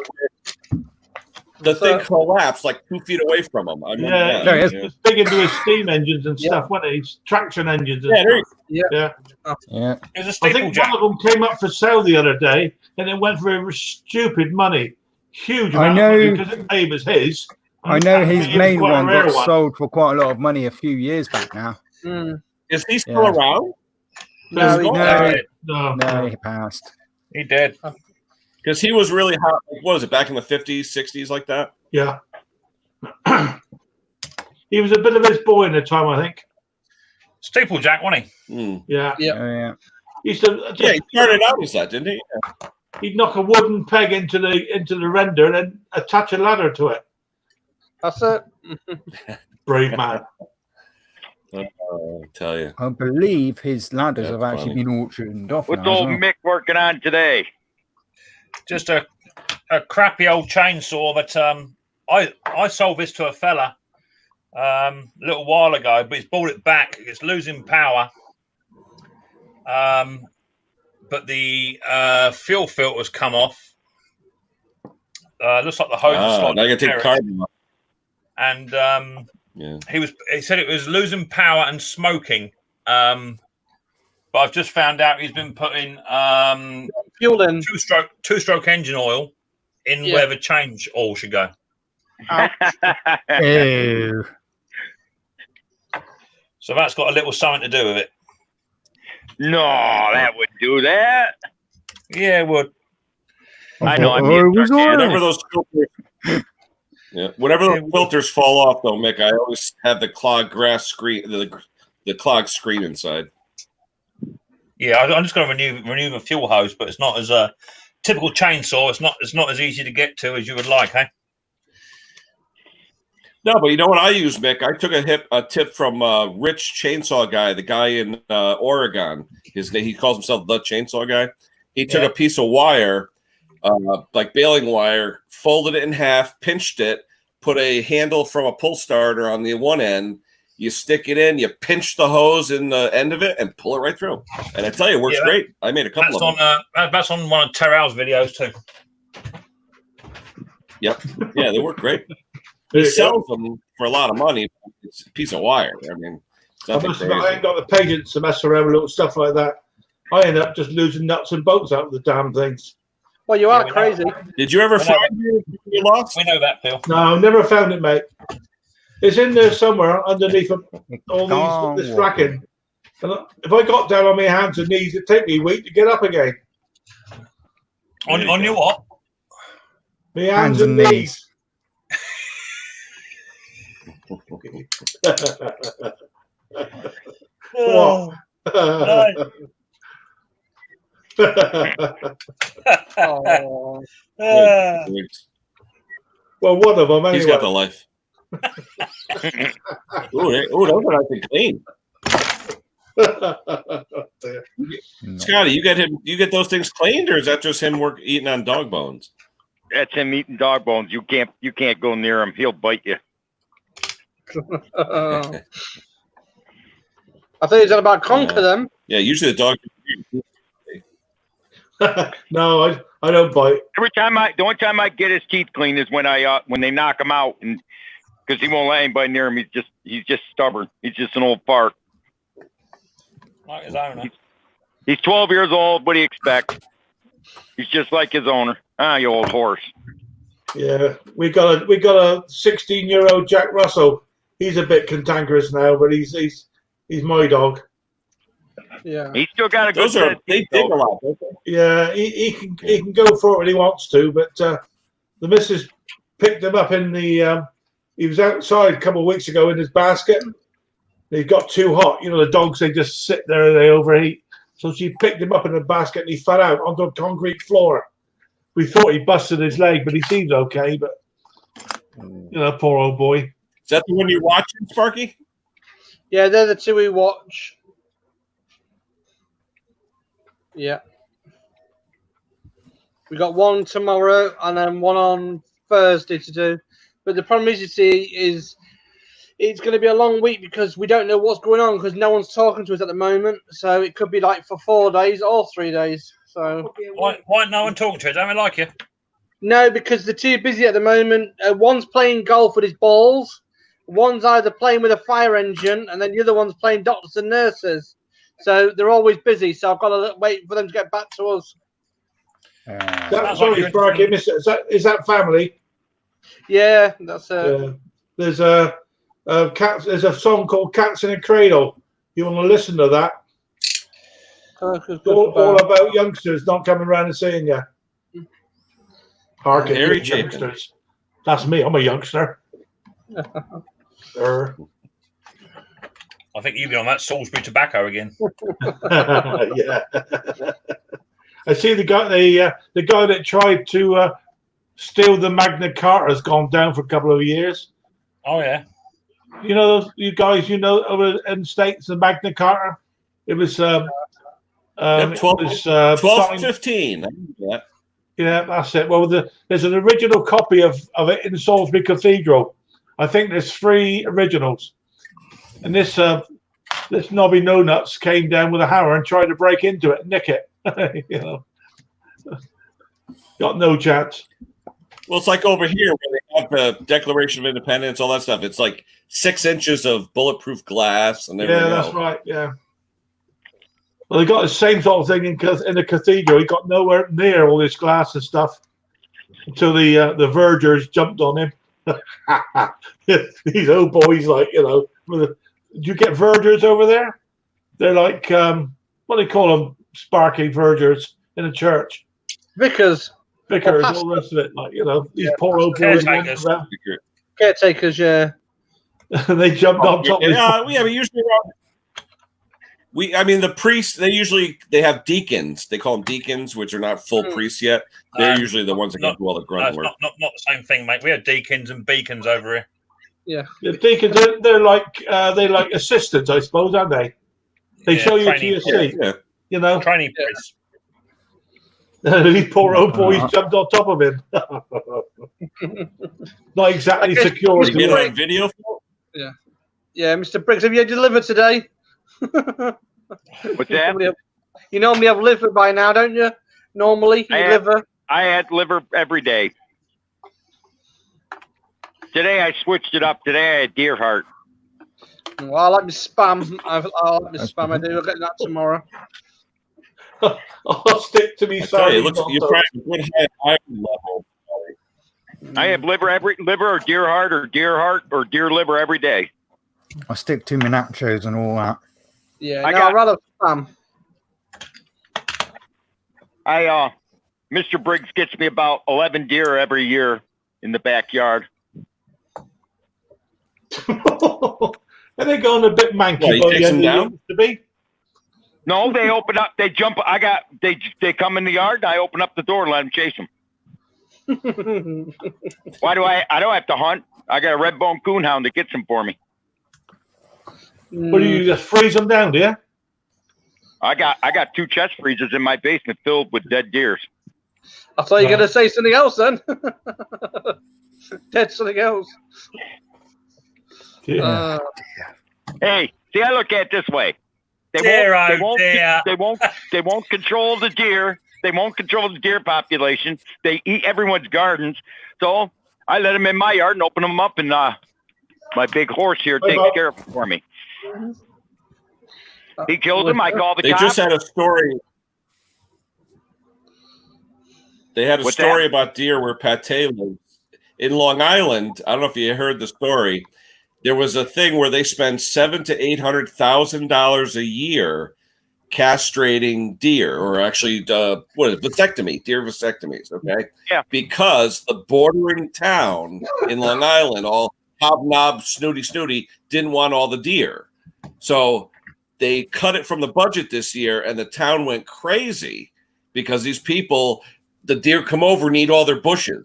The thing collapsed like 2 feet away from him. It's big into his steam engines and stuff, wasn't it? His traction engines. And yeah. I think one of them came up for sale the other day, and it went for stupid money, huge amount of money because it paid as his. I know his main one got sold for quite a lot of money a few years back now. Is he still around? No, he passed. He did. Because he was really hot. What was it, back in the 50s, 60s, like that? Yeah. He was a bit of his boy in the time, I think. Steeplejack, wasn't he? Yeah. He started out as that, didn't he? Yeah. He'd knock a wooden peg into the render and then attach a ladder to it. That's it. Brave man. I tell you. I believe his ladders have actually been auctioned off. What's old Mick working on today? Just a a crappy old chainsaw that I sold this to a fella a little while ago, but he's bought it back. It's losing power. But the fuel filter's come off. Looks like the hose is slightly now I got to take the buried. carbon off. And Yeah. he said it was losing power and smoking. But I've just found out he's been putting fuel in two-stroke engine oil in where the change oil should go. Ew. So that's got a little something to do with it. No, that would do that. Yeah, it would. I know. Whenever those filters, whenever those filters fall off, though, Mick, I always have the clogged grass screen, the clogged screen inside. Yeah, I'm just going to renew the fuel hose, but it's not as a typical chainsaw. It's not as easy to get to as you would like, eh? No, but you know what I use, Mick? I took a tip from Rich Chainsaw Guy, the guy in Oregon. He calls himself the Chainsaw Guy. He took a piece of wire, like baling wire, folded it in half, pinched it, put a handle from a pull starter on the one end. You stick it in, you pinch the hose in the end of it, and pull it right through. And I tell you, it works great. I made a couple of them. That's on one of Terrell's videos too. Yep. Yeah, they work great. He sells them for a lot of money. It's a piece of wire. I mean, I ain't got the patience to mess around with little stuff like that. I end up just losing nuts and bolts out of the damn things. Well, you are crazy. Did you ever find your lost? We know that, Phil. No, never found it, mate. It's in there somewhere underneath all this racking. And if I got down on my hands and knees, it'd take me a week to get up again. On your what? My hands and knees. Oh, well, one of them anyway. He's got the life. Those are nice and clean. Scotty, you get those things cleaned, or is that just him eating on dog bones? That's him eating dog bones. You can't go near him. He'll bite you. I thought you said about conker them. Yeah, usually the dog. No, I don't bite. The only time I get his teeth clean is when they knock him out, and because he won't let anybody near him. He's just stubborn. He's just an old fart. Like his owner. He's 12 years old. What do you expect? He's just like his owner. You old horse. Yeah, we got a 16-year-old Jack Russell. He's a bit cantankerous now, but he's my dog. Yeah, he's still got a good. They dig a lot, don't they? Yeah, he can go for it when he wants to, but the missus picked him up in the. He was outside a couple of weeks ago in his basket. He got too hot. You know, the dogs, they just sit there and they overheat. So she picked him up in a basket and he fell out onto a concrete floor. We thought he busted his leg, but he seems okay. But, you know, poor old boy. Is that the one you're watching, Sparky? Yeah, they're the two we watch. Yeah. We got one tomorrow and then one on Thursday to do. But the problem is, you see, it's going to be a long week because we don't know what's going on because no one's talking to us at the moment. So it could be like for 4 days or 3 days. So why no one talking to us? Don't we like you? No, because they're too busy at the moment. One's playing golf with his balls. One's either playing with a fire engine, and then the other one's playing doctors and nurses. So they're always busy. So I've got to wait for them to get back to us. Sorry, Sparky, is that family? Yeah, that's it. Yeah. There's a song called "Cats in a Cradle." You want to listen to that? All about youngsters not coming around and seeing you. Harken, youngsters. That's me. I'm a youngster. I think you've been on that Salisbury tobacco again. Yeah. I see the guy that tried to steal the Magna Carta has gone down for a couple of years. Oh yeah. You know you guys, over in the States, the Magna Carta. It was 12-15. Yeah, that's it. Well, there's an original copy of it in Salisbury Cathedral. I think there's 3 originals, and this knobby no nuts came down with a hammer and tried to break into it and nick it. You know, got no chance. Well, it's like over here where they have the Declaration of Independence, all that stuff. It's like 6 inches of bulletproof glass and everything. Yeah, that's right. Yeah. Well, they got the same sort of thing in the cathedral. He got nowhere near all this glass and stuff until the vergers jumped on him. These old boys, like, you know, do you get vergers over there? They're like, what do they call them? Sparky vergers in a church. Vicars, all the rest of it. Like, you know, these poor old boys. Caretakers, yeah. They jumped on top of we usually I mean, the priests, they have deacons. They call them deacons, which are not full priests yet. They're usually the ones that can do all the grunt work. Not the same thing, mate. We have deacons and beacons over here. Yeah. The deacons, they're like assistants, I suppose, aren't they? They show you to your seat. Yeah. You know? Training priests. These poor old boys jumped on top of him. Not exactly secure. Did you get it on video? Yeah. Yeah, Mr. Briggs, have you delivered today? What's that? You normally have liver by now, don't you? Normally, liver. I had liver every day. Today I switched it up. Today I had deer heart. Well, I like my spam. I like my spam. I do. I'll get that tomorrow. I'll stick to me. Sorry, you're trying to good high iron level. I have liver or deer heart or deer liver every day. I stick to my nachos and all that. Yeah, I'd rather spam. Mr. Briggs gets me about 11 deer every year in the backyard. Are they going a bit manky by the end of the be? No, they open up. They jump. They come in the yard. And I open up the door and let them chase them. Why do I don't have to hunt. I got a red bone coonhound that gets them for me. What do you just freeze them down, do you? I got 2 chest freezers in my basement filled with dead deers. I thought you were going to say something else then. Dead something else. Yeah. Hey, see, I look at it this way. They won't control the deer. They won't control the deer population. They eat everyone's gardens. So I let them in my yard and open them up, and my big horse here takes care of it for me. He kills them. I call the cops. They just had a story. They had a story about deer where Pattay lives in Long Island. I don't know if you heard the story. There was a thing where they spend $700,000 to $800,000 a year castrating deer, or actually, vasectomy, deer vasectomies. Okay, yeah, because the bordering town in Long Island, all hobnob, snooty, didn't want all the deer, so they cut it from the budget this year, and the town went crazy because these people, the deer come over and eat all their bushes,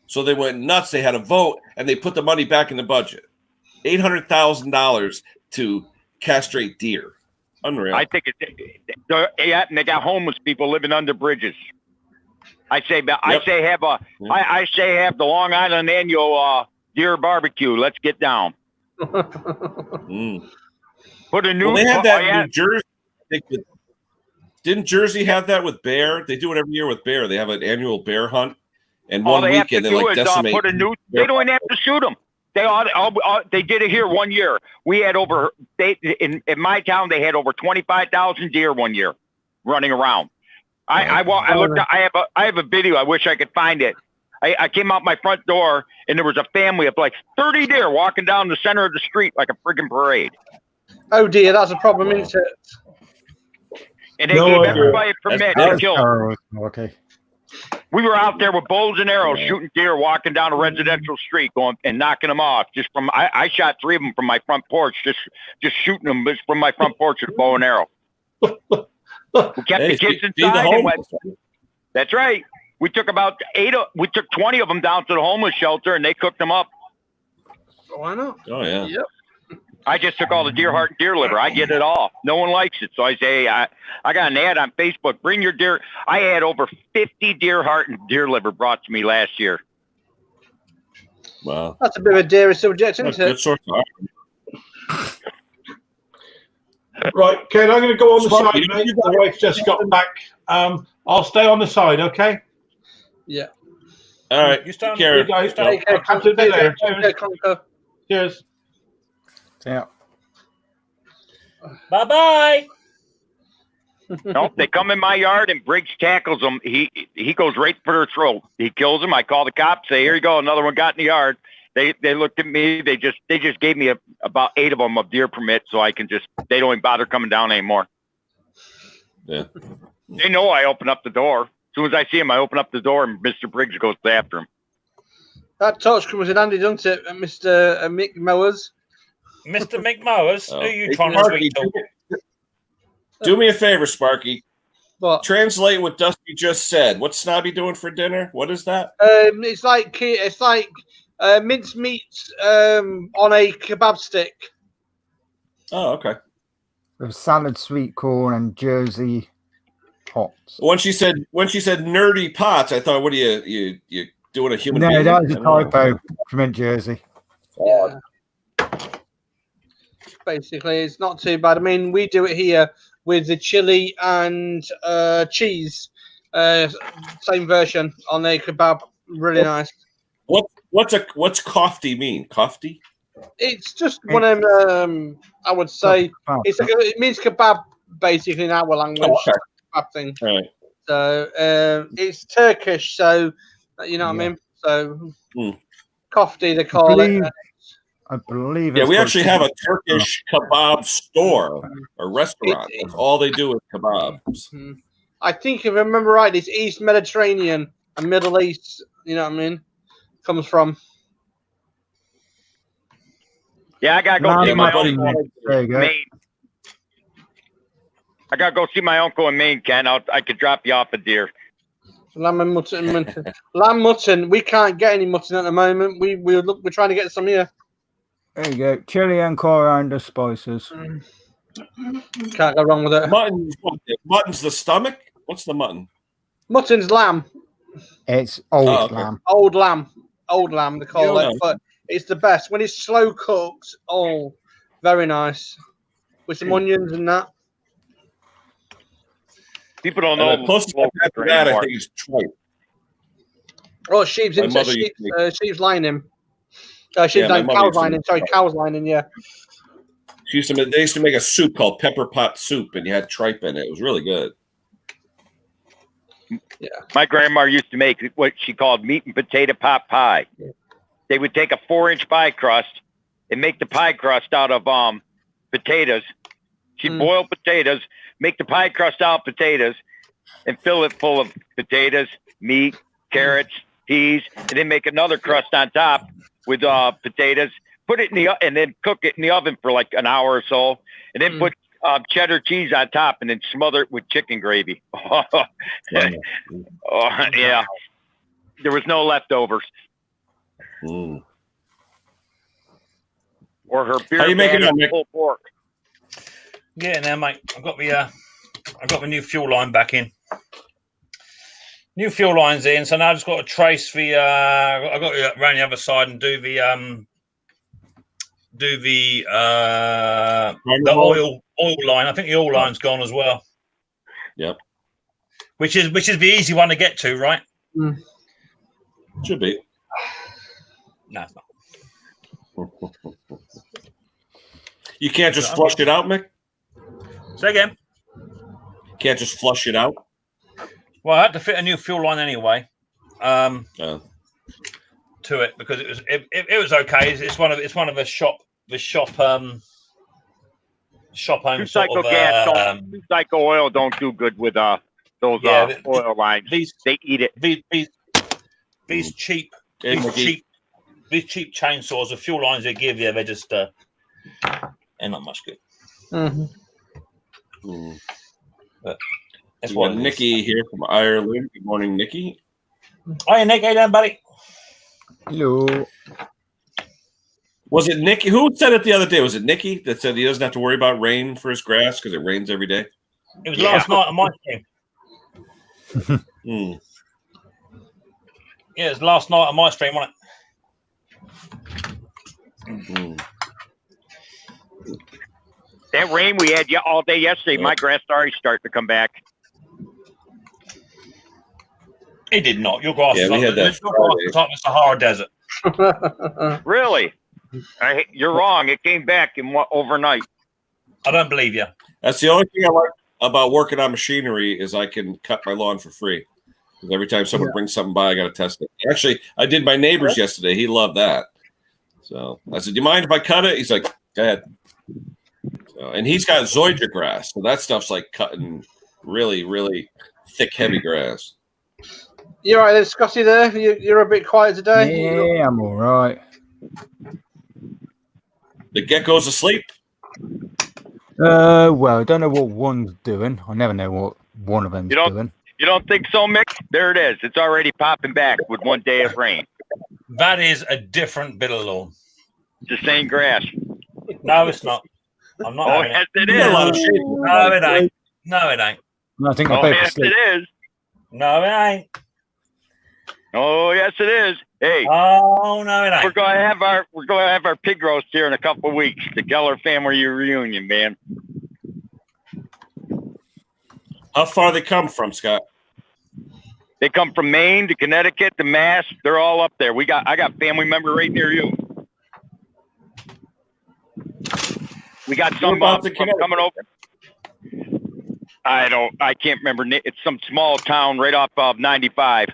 so they went nuts. They had a vote, and they put the money back in the budget. $800,000 to castrate deer. Unreal. I think and they got homeless people living under bridges. I say have the Long Island annual deer barbecue. Let's get down. Put a new. Well, they had that in New Jersey. Didn't Jersey have that with bear? They do it every year with bear. They have an annual bear hunt, and one weekend they decimate. Put a new. They don't even have to shoot them. They did it here one year. We had in my town they had over 25,000 deer one year running around. I have a video. I wish I could find it. I came out my front door and there was a family of like 30 deer walking down the center of the street like a friggin' parade. Oh dear, that's a problem, isn't it? And they gave everybody a permit to kill them. Okay. We were out there with bows and arrows shooting deer, walking down a residential street, going and knocking them off. I shot 3 of them from my front porch, just shooting them from my front porch with a bow and arrow. We kept the kids inside. That's right. We took about 20 of them down to the homeless shelter, and they cooked them up. Why not? Oh yeah. Yep. I just took all the deer heart and deer liver. I get it all. No one likes it. So I say, I got an ad on Facebook. Bring your deer. I had over 50 deer heart and deer liver brought to me last year. Wow. That's a bit of a dairy subject, isn't Good it? source of iron. Right, Ken, I'm going to go on the Sparky, side, mate. The wife just got back. I'll stay on the side, okay? Yeah. All right. You start. You guys, I'll catch you later. Cheers. Yeah. Bye bye. No, they come in my yard and Briggs tackles them. He goes right for their throat. He kills them. I call the cops. Say, here you go. Another one got in the yard. They looked at me. They just gave me about 8 of them of deer permit, so I can just. They don't even bother coming down anymore. Yeah. They know I open up the door. As soon as I see him, I open up the door, and Mr. Briggs goes after him. That torch comes in handy, doesn't it, Mr. Mick Mowers? Mr. McMowers, who are you Hey, trying Sparky, to speak to? do me a favor, Sparky. What? Translate what Dusty just said. What's Snobby doing for dinner? What is that? It's like minced meat on a kebab stick. Oh, okay. With salad, sweet corn, and Jersey pots. When she said nerdy pots, I thought, what are you doing a human being? No, that was a I don't know. typo. She meant Jersey. Yeah. Basically, it's not too bad. I mean, we do it here with the chili and cheese, same version on a kebab. Really nice. What's kofty mean? Kofty? It's just one of them. I would say it means kebab, basically in our language. Oh, okay. Kebab thing. All right. So it's Turkish. So you know what I mean. So kofty they call it. I believe. Yeah, we actually have a Turkish kebab store, a restaurant. That's all they do is kebabs. I think if I remember right, it's East Mediterranean and Middle East. You know what I mean? Comes from. Yeah, I gotta go see my uncle There you go. in Maine. I gotta go see my uncle in Maine, Ken. I could drop you off a deer. Lamb and mutton. Lamb mutton. We can't get any mutton at the moment. We're trying to get some here. There you go. Chili and coriander spices. Can't go wrong with it. Mutton's the stomach? What's the mutton? Mutton's lamb. It's old okay. lamb. Old lamb, they call Yeah. it. But it's the best. When it's slow cooked, oh, very nice. With some onions and that. People don't know. The closest I've had to that, I think, is tripe. Oh, sheep's lining. Cow's lining. Sorry, cow's lining, yeah. They used to make a soup called pepper pot soup, and you had tripe in it. It was really good. Yeah. My grandma used to make what she called meat and potato pot pie. They would take a 4-inch pie crust and make the pie crust out of potatoes. She'd boil potatoes, make the pie crust out of potatoes, and fill it full of potatoes, meat, carrots, peas, and then make another crust on top with potatoes. Put it in and then cook it in the oven for like an hour or so, and then put cheddar cheese on top, and then smother it with chicken gravy. Oh, yeah. There was no leftovers. Mm. Or her beer. How you making that, Mick? Pulled pork. Yeah, now, mate. I've got my new fuel line back in. New fuel lines in, so now I've just got to trace the. I got to around the other side and do the oil line. I think the oil line's gone as well. Yep. Which is the easy one to get to, right? Should be. No, it's not. You can't just flush it out, Mick? Say again. Can't just flush it out? Well, I had to fit a new fuel line anyway. Oh. To it because it was okay. It's one of the shop home Two sort cycle of gas. Two cycle oil don't do good with those oil lines. They eat it. These cheap chainsaws, the fuel lines they give you, they're just they're not much good. But that's what Nikki here from Ireland. Good morning, Nikki. Hi, Nick. How you doing, buddy? Hello. Was it Nikki? Who said it the other day? Was it Nikki that said he doesn't have to worry about rain for his grass because it rains every day? It was last night on my stream. Yeah, it was last night on my stream, wasn't it? That rain we had all day yesterday, my grass already starting to come back. It did not. Your grass we had that was like the Sahara Desert. Really? You're wrong. It came back in overnight. I don't believe you. That's the only thing I like about working on machinery is I can cut my lawn for free. Because every time someone brings something by, I got to test it. Actually, I did my neighbor's yesterday. He loved that. So I said, "Do you mind if I cut it?" He's like, "Go ahead." So, and he's got zoysia grass, so that stuff's like cutting really, really thick, heavy grass. You're right there, Scotty. There, you're a bit quiet today. Yeah, I'm all right. The gecko's asleep. Well, I don't know what one's doing. I never know what one of them's doing. You don't think so, Mick? There it is. It's already popping back with one day of rain. That is a different bit of lawn. It's the same grass. No, it's not. I'm not having yes, it. it is. No, it ain't. No, it ain't. No, I think Oh, yes, it is. No, it ain't. Oh, yes, it is. Hey. Oh, no, it ain't. We're gonna have our pig roast here in a couple of weeks. The Geller family reunion, man. How far they come from, Scott? They come from Maine to Connecticut to Mass. They're all up there. I got family member right near you. We got some coming over. I can't remember. It's some small town right off of 95.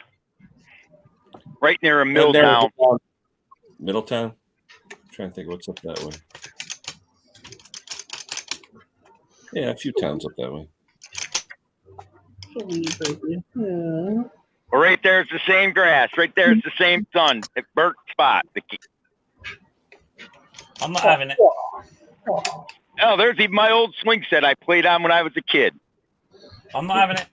Right near a mill town. Middletown? I'm trying to think what's up that way. Yeah, a few towns up that way. Well, right there is the same grass. Right there is the same sun. It's burnt spot. I'm not having it. Oh, there's even my old swing set I played on when I was a kid. I'm not having it.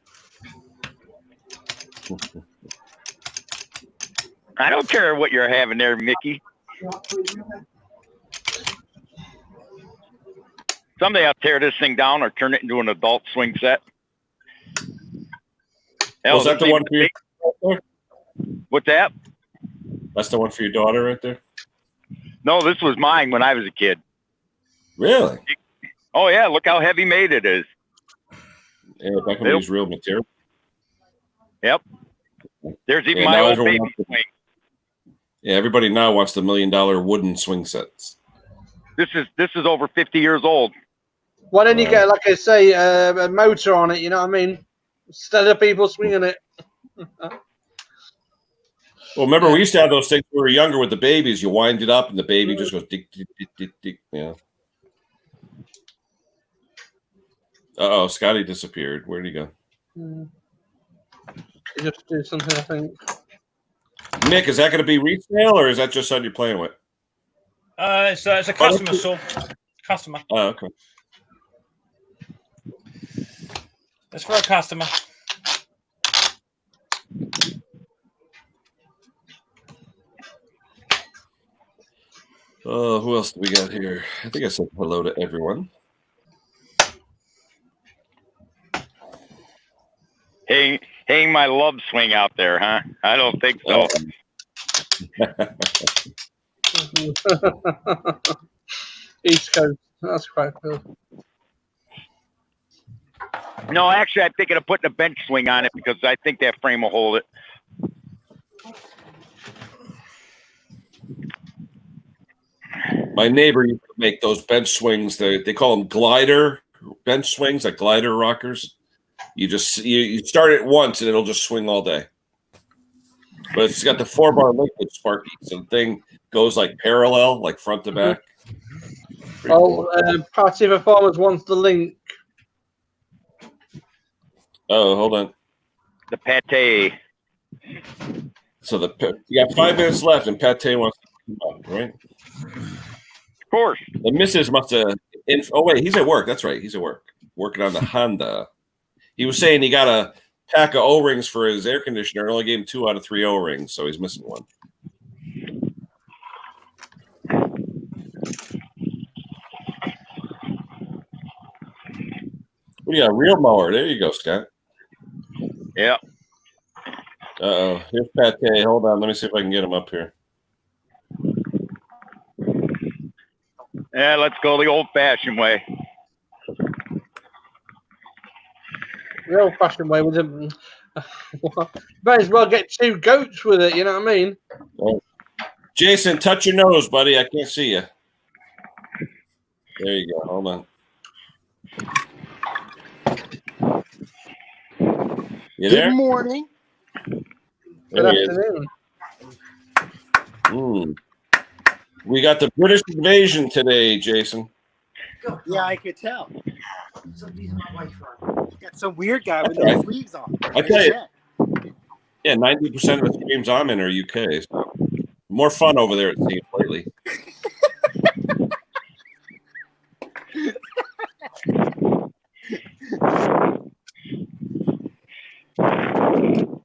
I don't care what you're having there, Mickey. Someday I'll tear this thing down or turn it into an adult swing set. Was that the one for your daughter? What's that? That's the one for your daughter right there? No, this was mine when I was a kid. Really? Oh, yeah. Look how heavy made it is. Yeah, back when it was real material. Yep. There's even my old baby swing. Yeah, everybody now wants the $1 million wooden swing sets. This is over 50 years old. Why don't you get, like I say, a motor on it? You know what I mean? Instead of people swinging it. Well, remember we used to have those things when we were younger with the babies. You wind it up and the baby just goes dick, dick, dick, dick, dick. Yeah. Uh-oh, Scotty disappeared. Where'd he go? He just did something, I think. Mick, is that going to be resale or is that just something you're playing with? It's a customer saw. Customer. Oh, okay. It's for a customer. Oh, who else do we got here? I think I said hello to everyone. Hang my love swing out there, huh? I don't think so. East Coast. That's quite cool. No, actually, I'm thinking of putting a bench swing on it because I think that frame will hold it. My neighbor used to make those bench swings. They call them glider bench swings, like glider rockers. You just you start it once and it'll just swing all day. But it's got the 4-bar liquid Sparky, so the thing goes like parallel, like front to back. Cool. Pattay Performance wants the link. Oh, hold on. The Pattay. So you got 5 minutes left, and Pattay wants to come up, right? Of course. The missus must have. Oh wait, he's at work. That's right, he's at work, working on the Honda. He was saying he got a pack of O-rings for his air conditioner and only gave him 2 out of 3 O-rings, so he's missing one. We got a real mower. There you go, Scott. Yeah. Uh-oh. Here's Pattay. Hold on. Let me see if I can get him up here. Yeah, let's go the old-fashioned way. The old-fashioned way with them. Might as well get 2 goats with it. You know what I mean? Oh. Jason, touch your nose, buddy. I can't see you. There you go. Hold on. You there? Good morning. Good afternoon. We got the British invasion today, Jason. Yeah, I could tell. Got some weird guy with no sleeves on. I tell you. Yeah, 90% of the streams I'm in are UK. So more fun over there, it seems, lately.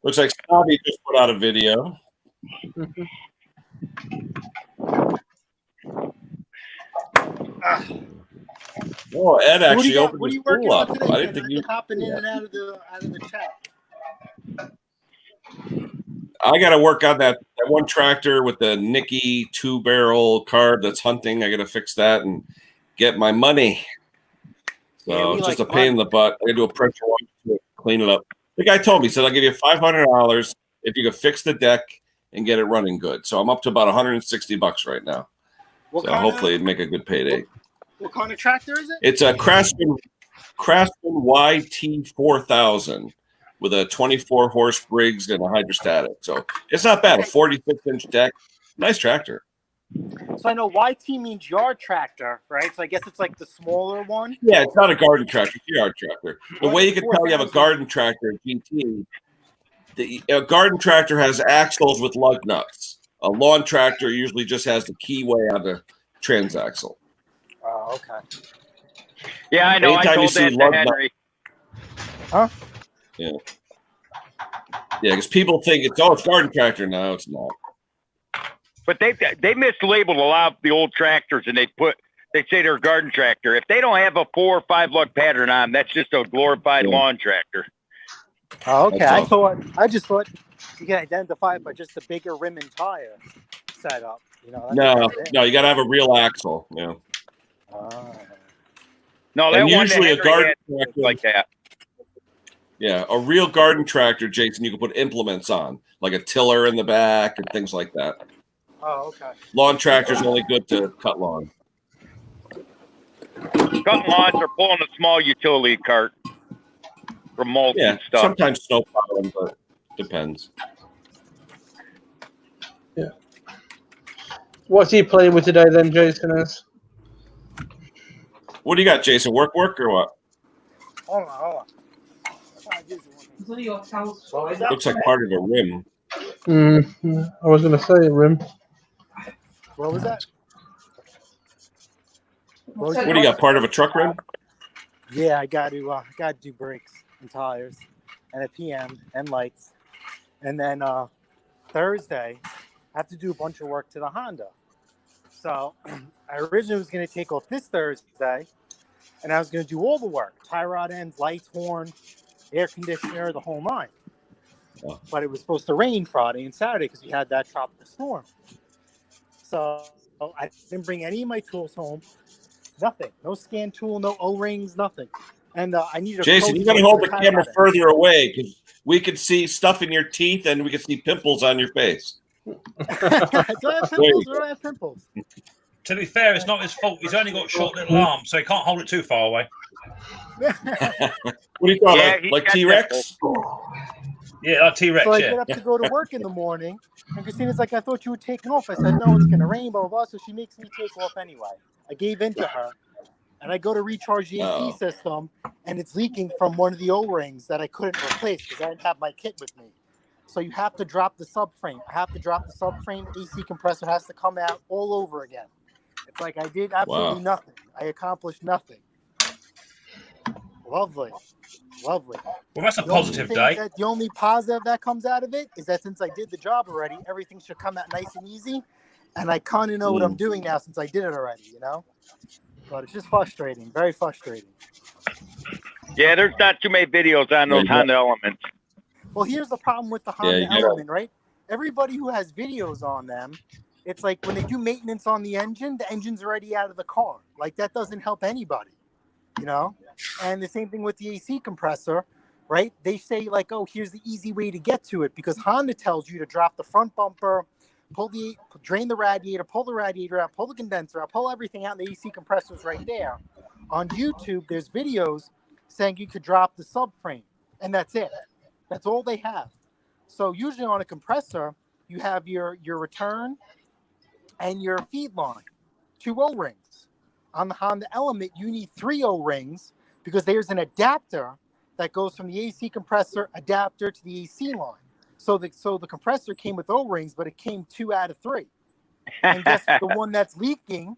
Looks like Snobby just put out a video. Oh, Ed actually opened his pool up. Today? I didn't think you hopping in and out of the chat. I got to work on that one tractor with the Nicky 2-barrel carb that's hunting. I got to fix that and get my money. So it's just a pain in the butt. I got to do a pressure wash to clean it up. The guy told me, he said, I'll give you $500 if you can fix the deck and get it running good. So I'm up to about $160 right now. So hopefully it'd make a good payday. What kind of tractor is it? It's a Craftsman YT4000 with a 24-horse Briggs and a hydrostatic. So it's not bad. A 46-inch deck. Nice tractor. So I know YT means yard tractor, right? So I guess it's like the smaller one. Yeah, it's not a garden tractor. It's a yard tractor. The way you can tell you have a garden tractor GT, a garden tractor has axles with lug nuts. A lawn tractor usually just has the keyway on the transaxle. Oh, okay. Yeah, I know. Anytime I told that to Henry. Huh? Yeah. Yeah, because people think it's garden tractor. No, it's not. But they mislabeled a lot of the old tractors, and they say they're a garden tractor. If they don't have a 4 or 5 lug pattern on, that's just a glorified lawn tractor. Oh, okay. I just thought you can identify it by just the bigger rim and tire setup. You know. No, you got to have a real axle. Yeah. No, that and one usually a garden tractor like that. Yeah, a real garden tractor, Jason, you can put implements on, like a tiller in the back and things like that. Oh, okay. Lawn tractor's only good to cut lawn. Cutting lawns or pulling a small utility cart for mulch and stuff. Sometimes snow plowing, but depends. Yeah. What's he playing with today then, Jason? What do you got, Jason? Work or what? Hold on. Looks like part of a rim. I was going to say rim. What was that? What do you got? Part of a truck rim? Yeah, I got to do brakes and tires, and a PM and lights, and then Thursday I have to do a bunch of work to the Honda. So I originally was going to take off this Thursday, and I was going to do all the work: tie rod ends, lights, horn, air conditioner, the whole 9. Oh. But it was supposed to rain Friday and Saturday because we had that tropical storm. So I didn't bring any of my tools home. Nothing. No scan tool, no O-rings, nothing. And I needed a Jason, you got to hold the camera further away because we could see stuff in your teeth and we could see pimples on your face. Do I have pimples or do I have pimples? To be fair, it's not his fault. He's only got short little arms, so he can't hold it too far away. What do you call it? Like T-Rex? Yeah, like T-Rex, So I get up to go to work in the morning, and Christina's like, I thought you were taking off. I said, no, it's going to rain, blah, blah, blah. So she makes me take off anyway. I gave in to her, and I go to recharge the AC system, and it's leaking from one of the O-rings that I couldn't replace because I didn't have my kit with me. So you have to drop the subframe. I have to drop the subframe. AC compressor has to come out all over again. It's like I did absolutely nothing. I accomplished nothing. Lovely. Well, that's a positive day. The only positive that comes out of it is that since I did the job already, everything should come out nice and easy. And I kind of know what I'm doing now since I did it already, you know? But it's just frustrating. Very frustrating. Yeah, there's not too many videos on those Honda Elements. Well, here's the problem with the Honda Element, right? Everybody who has videos on them, it's like when they do maintenance on the engine's already out of the car. Like that doesn't help anybody, you know? And the same thing with the AC compressor, right? They say like, oh, here's the easy way to get to it because Honda tells you to drop the front bumper, drain the radiator, pull the radiator out, pull the condenser out, pull everything out, and the AC compressor's right there. On YouTube, there's videos saying you could drop the subframe, and that's it. That's all they have. So usually on a compressor, you have your return and your feed line, 2 O-rings. On the Honda Element, you need 3 O-rings because there's an adapter that goes from the AC compressor adapter to the AC line. So the compressor came with O-rings, but it came 2 out of 3. And guess the one that's leaking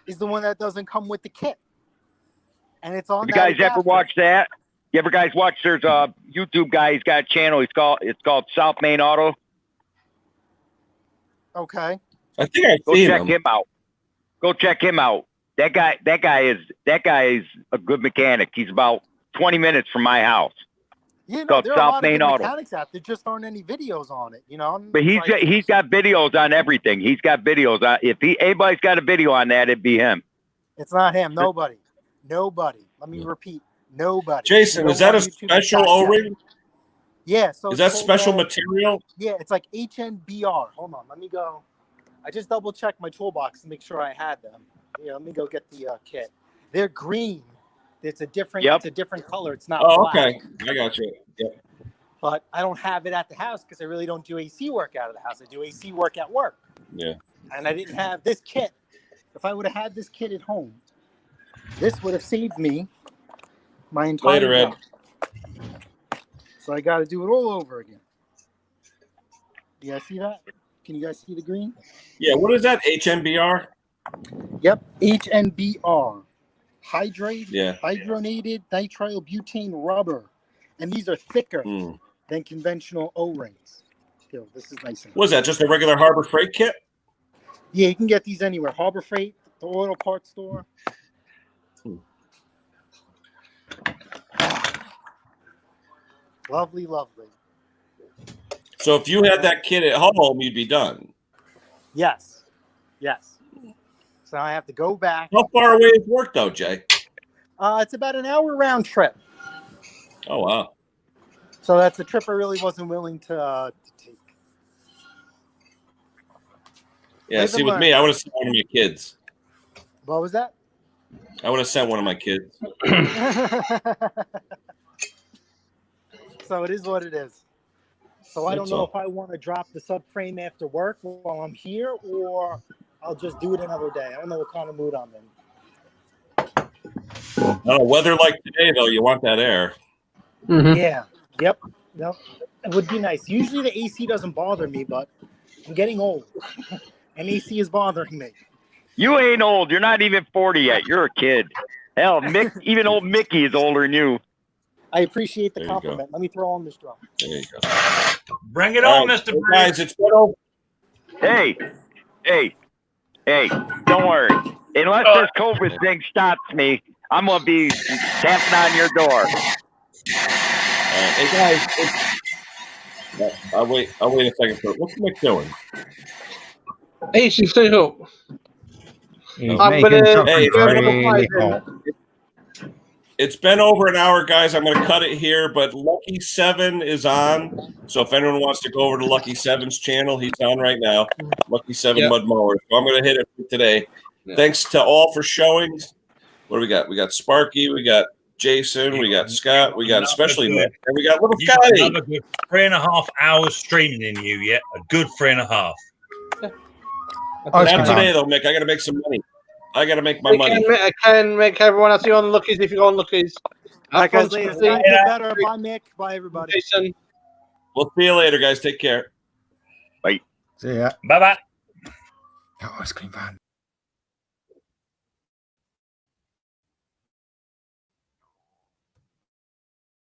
is the one that doesn't come with the kit. And it's on. You guys ever watch that? You ever guys watch? There's a YouTube guy. He's got a channel. It's called South Main Auto. Okay. I think I've Go seen check him out. Go check him out. That guy is a good mechanic. He's about 20 minutes from my house. Yeah, no, there are South a lot Main of good Auto. mechanics out. There just aren't any videos on it, you know. But he's got videos on everything. He's got videos on. If anybody's got a video on that, it'd be him. It's not him. Nobody. Let me repeat. Nobody. Jason, is that a special O-ring? Yeah. So is that special material? Yeah, it's like HNBR. Hold on, let me go. I just double checked my toolbox to make sure I had them. Yeah, let me go get the kit. They're green. It's a different. It's a different color. It's not. Oh, black. okay. I got you. Yep. But I don't have it at the house because I really don't do AC work out of the house. I do AC work at work. Yeah. And I didn't have this kit. If I would have had this kit at home, this would have saved me my entire Later, Ed. So I got to do it all over again. Do you guys see that? Can you guys see the green? Yeah. What is that? HNBR? Yep. HNBR. Hydronated nitrile butane rubber. And these are thicker than conventional O-rings. Yo, this is nice. What is that? Just a regular Harbor Freight kit? Yeah, you can get these anywhere. Harbor Freight, the auto parts store. Lovely, lovely. So if you had that kit at home, you'd be done. Yes. So I have to go back. How far away is work, though, Jay? It's about an hour round trip. Oh, wow. So that's a trip I really wasn't willing to take. Yeah, see, with me, I would have sent one of my kids. What was that? I would have sent one of my kids. So it is what it is. So I don't know if I want to drop the subframe after work while I'm here, or I'll just do it another day. I don't know what kind of mood I'm in. Weather like today, though, you want that air. Mm-hmm. Yeah. Yep. It would be nice. Usually the AC doesn't bother me, but I'm getting old, and AC is bothering me. You ain't old. You're not even 40 yet. You're a kid. Hell, even old Mickey is older than you. I appreciate the compliment. Let me throw on this drum. There you go. Bring it on, Mr. Guys, it's been over. Hey, don't worry. Unless this COVID thing stops me, I'm going to be tapping on your door. Hey, guys. I'll wait a second. What's Mick doing? Hey, she's still up. It's been over an hour, guys. I'm going to cut it here, but Lucky 7 is on. So if anyone wants to go over to Lucky 7's channel, he's on right now. Lucky 7 Mud Mowers. So I'm going to hit it for today. Yeah. Thanks to all for showing. What do we got? We got Sparky. We got Jason. We got Scott. We got especially Mick. And we got little Scotty. Another good 3.5 hours streaming in you, yeah? A good 3.5. Not today, though, Mick. I got to make some money. I got to make my money. I can make everyone else see on the Luckies if you go on Luckies. Bye, guys. Bye, Mick. Bye, everybody. Jason. We'll see you later, guys. Take care. Bye. See ya. Bye-bye. Oh, it's clean van.